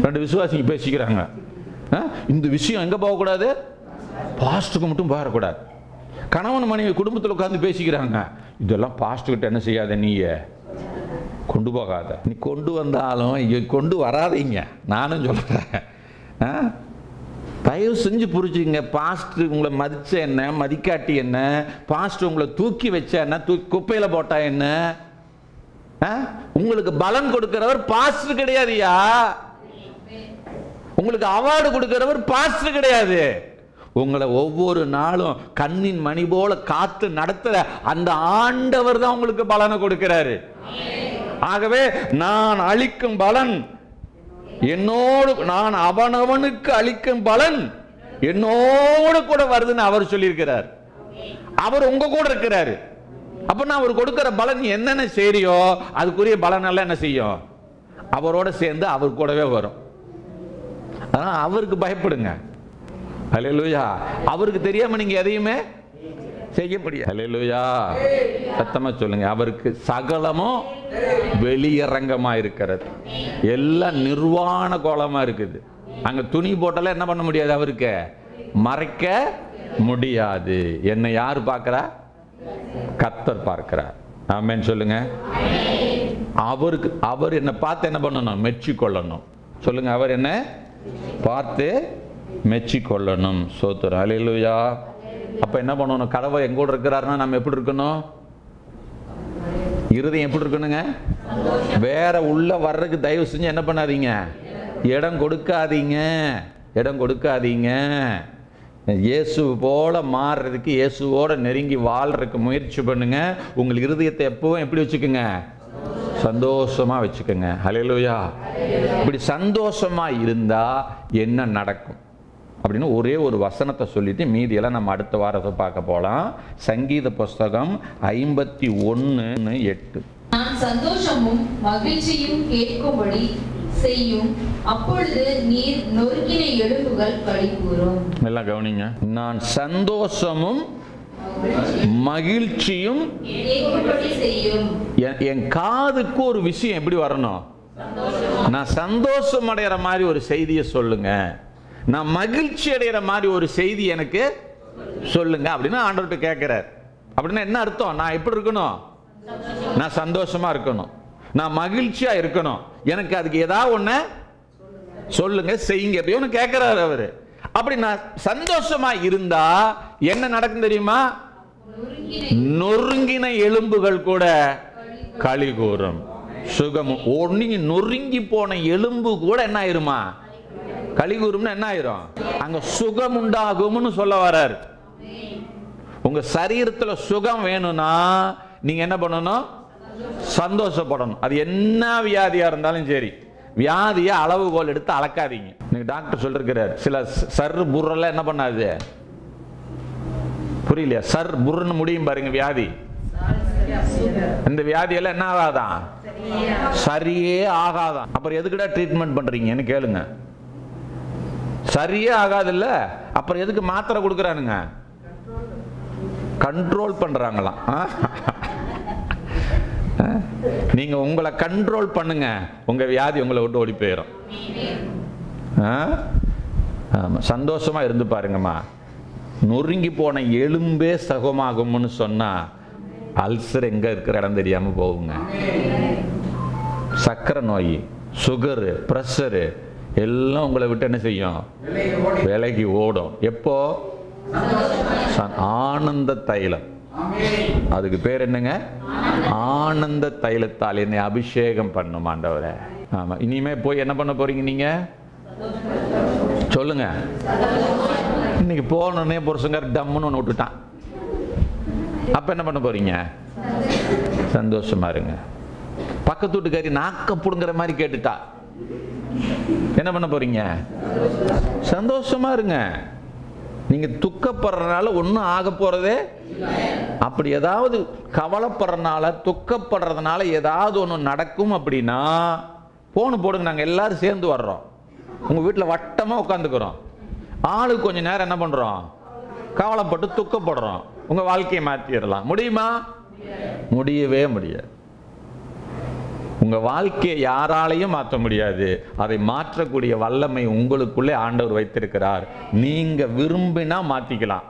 2 விசுவாசிங்க பேசிக்கிறாங்க. இந்த விஷயம் எங்க போகக்கூடாது? பாஸ்டருக்கு மட்டும் போகக்கூடாது. கணவன் மனைவி குடும்பத்தில் உட்கார்ந்து பேசிக்கிறாங்க. இதெல்லாம் பாஸ்டர்கிட்ட என்ன செய்யாத, நீயே கொண்டு போகாத. நீ கொண்டு வந்தாலும் கொண்டு வராதீங்க, நானும் சொல்றேன். தயவு செஞ்சு புரிஞ்சுங்க. பாஸ்டர் உங்களை மதிச்ச என்ன, மதிக்காட்டி என்ன, பாஸ்டர் உங்களை தூக்கி வச்ச என்ன, தூக்கி குப்பையில போட்டா என்ன, உங்களுக்கு பலன் கொடுக்கிறவர் பாஸ்டர் கிடையாதுயா. உங்களுக்கு அவார்டு கொடுக்கிறவர் பாஸ்டர் கிடையாது. உங்களை ஒவ்வொரு நாளும் கண்ணின் மணி போல காத்து நடத்துற அந்த ஆண்டவர் தான் உங்களுக்கு பலனை கொடுக்கிறாரு. ஆகவே நான் அளிக்கும் பலன் என்னோடு, நான் அவனவனுக்கு அளிக்கும் பலன் என்னோடு கூட வருதுன்னு அவர் சொல்லியிருக்கிறார். அவர் உங்க கூட இருக்கிறாரு. அப்ப நான் அவர் கொடுக்கிற பலன் என்னென்ன செய்யறியோ அதுக்குரிய பலன் எல்லாம் என்ன செய்யும்? அவரோட சேர்ந்து அவர் கூடவே வரும். அதனால அவருக்கு பயப்படுங்க. ஹல்லேலூயா. அவருக்கு தெரியாம நீங்க எதையுமே செய்ய முடியாது. ஹல்லேலூயா. சத்தமா சொல்லுங்க. அவருக்கு சகலமும் வெளியரங்கமா இருக்கிறது. எல்லாம் நிர்வாண கோலமா இருக்குது. அங்க துணி போட்டால என்ன பண்ண முடியாது, அவருக்கு மறைக்க முடியாது. என்னை யார் பார்க்கிறா? கர்த்தர் பார்க்கிறார். ஆமென் சொல்லுங்க. அவருக்கு, அவர் என்ன பார்த்து என்ன பண்ணணும்? மெச்சிக்கொள்ளணும். சொல்லுங்க. அவர் என்ன பார்த்து மெச்சிக்கொள்ளணும். சோத்திரம், ஹல்லேலூயா. அப்ப என்ன பண்ணணும்? கடவுள் எங்க கூட இருக்கிறாருன்னா நம்ம எப்படி இருக்கணும்? இருதயம் எப்படி இருக்கணுங்க? வேற உள்ள வர்றதுக்கு தயவு செஞ்சு என்ன பண்ணாதீங்க, இடம் கொடுக்காதீங்க, இடம் கொடுக்காதீங்க. இயேசு போல மாறுறதுக்கு, இயேசுவோட நெருங்கி வாழ்றதுக்கு முயற்சி பண்ணுங்க. உங்கள் இருதயத்தை எப்பவும் எப்படி வச்சுக்கோங்க? சந்தோஷமா வச்சுக்கோங்க. ஹல்லேலூயா. இப்படி சந்தோஷமா இருந்தா என்ன நடக்கும் அப்படின்னு ஒரே ஒரு வசனத்தை சொல்லிட்டு மீதியெல்லாம் நம்ம அடுத்த வாரத்தை பார்க்க போலாம். சங்கீத புஸ்தகம் 51:8. நான் சந்தோஷமும் மகிழ்ச்சியும் கேட்கும்படி செய்யும், அப்பொழுது நீர் நொறுக்கின எலும்புகள் களிகூரும். எல்லாம் கவனிங்க. நான் சந்தோஷமும் மகிழ்ச்சியும் செய்யும். என் காதுக்கு ஒரு விஷயம் எப்படி வரணும்? நான் சந்தோஷம் அடைகிற மாதிரி ஒரு செய்தியை சொல்லுங்க, நான் மகிழ்ச்சி அடைகிற மாதிரி ஒரு செய்தி எனக்கு சொல்லுங்க அப்படின்னு ஆண்டவர்கிட்ட கேட்கிறார். அப்படின்னா என்ன அர்த்தம்? நான் எப்படி இருக்கணும்? நான் சந்தோஷமா இருக்கணும், நான் மகிழ்ச்சியா இருக்கணும். எனக்கு அதுக்கு ஏதாவது ஒண்ணு சொல்லுங்க, செய்யுங்க அப்படின்னு கேட்கிறாரு அவரு. அப்படி நான் சந்தோஷமா இருந்தா என்ன நடக்கும் தெரியுமா? நொறுங்கின எலும்புகள் கூட களி கூறும். சுகமும். நீங்க நொறுங்கி போன எலும்பு கூட என்ன ஆயிருமா? களி கூறும்னு என்ன ஆயிரும்? அங்க சுகம் உண்டாகும்னு சொல்ல வர்றாரு. உங்க சரீரத்துல சுகம் வேணும்னா நீங்க என்ன பண்ணணும்? சந்தோஷப்படணும். அது என்ன வியாதியா இருந்தாலும் சரி, வியாதியை அளவுகோல் எடுத்து அளக்காதீங்க. நீங்க டாக்டர் சொல்லிருக்கிறார், சில சர் புர்ரெல்லாம் என்ன பண்ணாது, புரியலையா? சர் புர்ன்னு முடியும் பாருங்க வியாதி. இந்த வியாதியெல்லாம் என்ன ஆகாதான்? சரியே ஆகாதான். அப்புறம் எதுக்குடா ட்ரீட்மெண்ட் பண்றீங்கன்னு கேளுங்க. சரியே ஆகாது இல்ல, அப்புறம் எதுக்கு மாத்திரை கொடுக்கறானுங்க? கண்ட்ரோல் பண்றாங்களாம். நீங்க உங்களை கண்ட்ரோல் பண்ணுங்க, உங்க வியாதி உங்களை விட்டு ஓடி போயிடும். சந்தோஷமா இருந்து பாருங்கம்மா. நொறுங்கி போன எலும்பே சகமாகும்னு சொன்னா அல்சர் எங்க இருக்கிற இடம் தெரியாம போகுங்க. சக்கரை நோய், சுகரு, பிரஷரு எல்லாம் உங்களை விட்டு என்ன செய்யும்? விலகி ஓடும். எப்போ? ஆனந்த தைலம். அதுக்கு பேர் என்னங்க? ஆனந்த தைலத்தால் என்னை அபிஷேகம் பண்ணும் ஆண்டவரே. ஆமா, இனிமே போய் என்ன பண்ண போறீங்க நீங்க? சொல்லுங்க. இன்னைக்கு போனோடனே புருஷங்கார் டம்முன்னு ஒன்று விட்டுட்டான். அப்ப என்ன பண்ண போறீங்க? சந்தோஷமா இருங்க. பக்கத்து வீட்டுக்காரி நாக்க புடுங்குற மாதிரி கேட்டுட்டா, என்ன பண்ண போறீங்க? சந்தோஷமா இருங்க. நீங்க துக்கப்படுறதுனால ஒன்றும் ஆக போறதே. அப்படி ஏதாவது கவலைப்படுறதுனால, துக்கப்படுறதுனால ஏதாவது ஒன்று நடக்கும் அப்படின்னா போன் போடுங்க, நாங்கள் எல்லாரும் சேர்ந்து வர்றோம், உங்க வீட்டில் வட்டமா உட்காந்துக்கிறோம், ஆளுக்கு கொஞ்ச நேரம் என்ன பண்றோம்? கவலைப்பட்டு துக்கப்படுறோம். உங்க வாழ்க்கையை மாற்றிடலாம். முடியுமா? முடியவே முடியாது. உங்க வாழ்க்கையை யாராலையும் மாற்ற முடியாது. அதை மாற்றக்கூடிய வல்லமை உங்களுக்குள்ளே ஆண்டவர் வைத்திருக்கிறார். நீங்க விரும்பினா மாத்திக்கலாம்.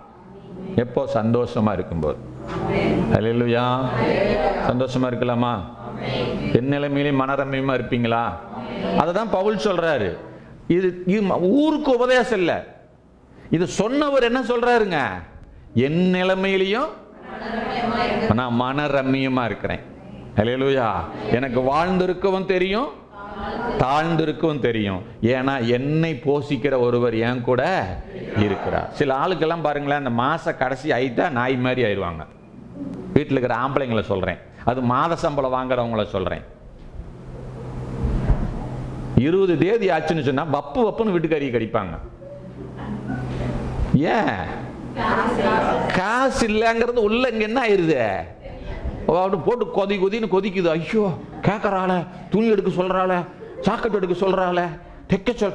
எப்போ? சந்தோஷமா இருக்கும்போது. அல்லேலூயா. சந்தோஷமா இருக்கலாமா? என் நிலைமையிலும் மனரம்யமா இருப்பீங்களா? அததான் பவுல் சொல்றாரு. இது ஊருக்கு உபதேசம் இல்ல, இது சொன்னவர் என்ன சொல்றாருங்க? என் நிலைமையிலையும் நான் மனரம்யமா இருக்கிறேன். அல்லேலூயா. எனக்கு வாழ்ந்திருக்கவும் தெரியும், தாழ்ந்திருக்கவும் தெரியும். ஏன்னா என்னை போஷிக்கிற ஒருவர் என் கூட இருக்கிறார். சில ஆளுக்கெல்லாம் பாருங்களேன், அந்த மாச கடைசி ஆயிட்டா நாய் மாதிரி ஆயிடுவாங்க. வீட்டில் இருக்கிற ஆம்பளைங்களை சொல்றேன், அது மாத சம்பளம் வாங்குறவங்கள சொல்றேன். 20 தேதி ஆச்சுன்னு சொன்னா வப்பு வப்புன்னு வீட்டுக்காரியை கடிப்பாங்க. ஏன்? காசு இல்லைங்கிறது உள்ள இங்க என்ன ஆயிருது? போட்டு கொதி கொதின்னு கொதிக்குது. ஐயோ, கேட்கறாள, துணி எடுக்க சொல்றாள, சாக்கெட் எடுக்க சொல்றாள,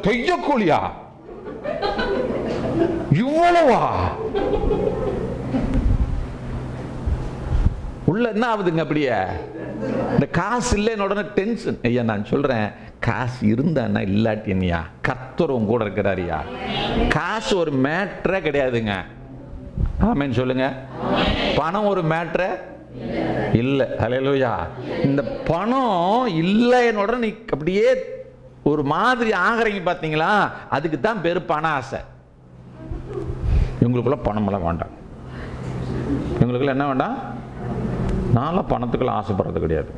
தைக்க கூலியா இவ்வளவா? உள்ள என்ன ஆகுதுங்க? அப்படியே இந்த காசு இல்லைன்னு உடனே டென்ஷன். ஐயா நான் சொல்றேன், காசு இருந்தா இல்லாட்டி என்னையா? கர்த்தரும் கூட இருக்கிறாரியா. காசு ஒரு மேட்டரே கிடையாதுங்க. ஆமென் சொல்லுங்க. பணம் ஒரு மேட்டரே இல்ல. அல்லேலூயா. இந்த பணம் இல்லைன்னு உடனே நீ அப்படியே ஒரு மாதிரி ஆகிறீங்க பாத்தீங்களா? அதுக்கு தான் பேரு பண ஆசை. இவங்களுக்குள்ள பணம் எல்லாம் வேண்டாம். இவங்களுக்குள்ள என்ன வேண்டாம்? நான்லாம் பணத்துக்குள்ள ஆசைப்படுறது கிடையாது.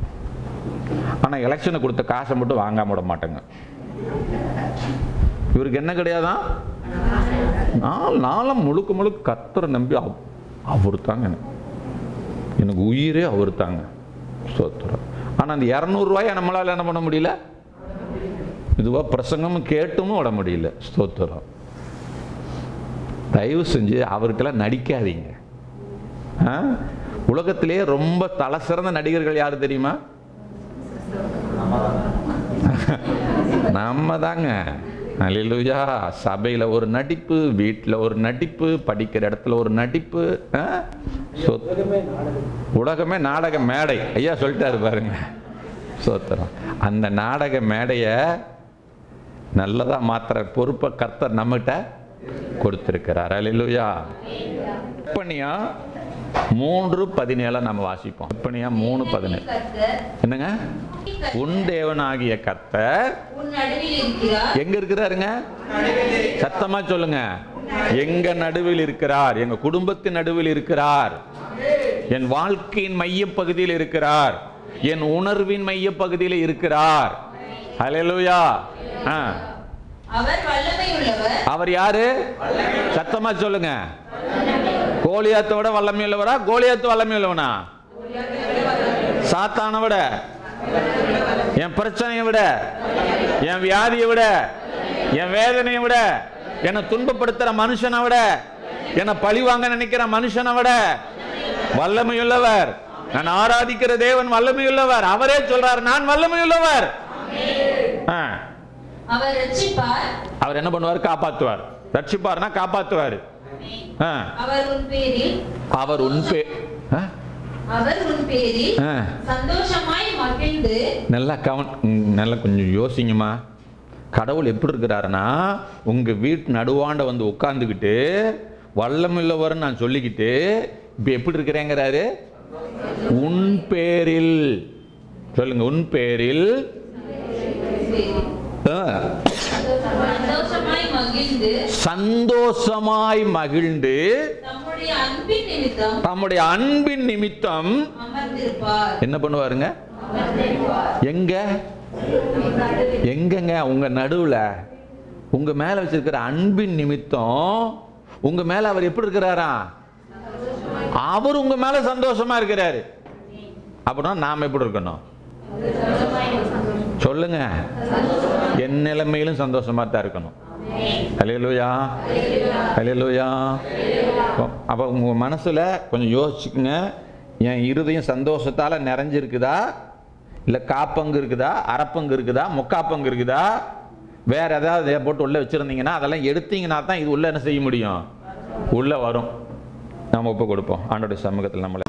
ஆனா எலெக்ஷனை கொடுத்த காசை மட்டும் வாங்காம விட மாட்டேங்க. இவருக்கு என்ன கிடையாதான்? நான்லாம் முழுக்க முழுக்க கர்த்தரை நம்பி அவரு தாங்க எனக்கு உயிரே, அவரு தாங்க. ஸ்தோத்திரம். ஆனா அந்த 200 ரூபாயை நம்மளால என்ன பண்ண முடியல? இதுவா பிரசங்கமும் கேட்டும் விட முடியல. ஸ்தோத்திரம். தயவு செஞ்சு அவருக்கெல்லாம் நடிக்காதீங்க. உலகத்திலேயே ரொம்ப தலை சிறந்த நடிகர்கள் யாரு தெரியுமா? நம்ம தாங்க. அல்லேலூயா. சபையில ஒரு நடிப்பு, வீட்டில் ஒரு நடிப்பு, படிக்கிற இடத்துல ஒரு நடிப்பு, உலகமே நாடக மேடை. ஐயா சொல்லிட்டாரு பாருங்க. சோத்திரம். அந்த நாடக மேடைய நல்லதா மாத்திர பொறுப்பை கர்த்தர் நம்மகிட்ட கொடுத்திருக்கிறார். அல்லேலூயா. எப்பனியா 3:17 நம்ம வாசிப்போம். எப்பனியா 3:17 என்னங்க? உன் தேவனாகிய கர்த்தர் எங்க இருக்கிறாருங்க? சத்தமா சொல்லுங்க. எங்க நடுவில் இருக்கிறார். எங்க குடும்பத்தின் நடுவில் இருக்கிறார். என் வாழ்க்கையின் மைய பகுதியில் இருக்கிறார். என் உணர்வின் மைய பகுதியில் இருக்கிறார். அல்லேலூயா. அவர் யாரு? சத்தமா சொல்லுங்க. கோலியாத்தோட வல்லமை உள்ளவரா? கோலியாத்து வல்லமை உள்ளவனா? சாத்தானை விட, என் பிரச்சனையை விட, என் வியாதியை விட, என் வேதனையை விட, என்னை துன்பப்படுத்துற மனுஷனை விட, என்னை பழிவாங்க நினைக்கிற மனுஷனை விட வல்லமையுள்ளவர். நான் ஆராதிக்கிற தேவன் வல்லமையுள்ளவர். அவரே சொல்றார், நான் வல்லமையுள்ளவர். அவர் என்ன பண்ணுவார்? காப்பாற்றுவார். ரட்சிப்பார்னா காப்பாற்றுவார். அவர் உன் பேரில் சந்தோஷமாய் மகிழ்ந்து. நல்லா கொஞ்சம் யோசிங்கம்மா. கடவுள் எப்படி இருக்கிறாருன்னா, உங்க வீட்டு நடுவாண்ட வந்து உட்கார்ந்துக்கிட்டு வல்லமுள்ளவர்னு நான் சொல்லிக்கிட்டு இப்போ எப்படி இருக்கிறேங்கிறாரு? உன் பேரில் சொல்லுங்க, உன் பேரில் சந்தோஷமாய் மகிழ்ந்து தம்முடைய அன்பின் நிமித்தம் என்ன பண்ணுவாருங்க? எங்க எங்கங்க? உங்க நடுவுல, உங்க மேல வச்சிருக்கிற அன்பின் நிமித்தம் உங்க மேல அவர் எப்படி இருக்கிறாரா? அவர் உங்க மேல சந்தோஷமா இருக்கிறாரு. அப்படின்னா நாம எப்படி இருக்கணும்? சொல்லுங்க, என் நிலைமையிலும் சந்தோஷமா தான் இருக்கணும். ஹல்லேலூயா, ஹல்லேலூயா. அப்ப உங்க மனசுல கொஞ்சம் யோசிச்சுக்குங்க, என் இருதயம் சந்தோஷத்தால நிறைஞ்சிருக்குதா, இல்ல காப்பங்கு இருக்குதா, அரப்பங்கு இருக்குதா, முக்காப்பங்கு இருக்குதா, வேற ஏதாவது போட்டு உள்ள வச்சிருந்தீங்கன்னா அதெல்லாம் எடுத்தீங்கன்னா தான் இது உள்ள என்ன செய்ய முடியும்? உள்ள வரும். நாம ஒப்பு கொடுப்போம் ஆண்டவருடைய சமூகத்தில் நம்மளை.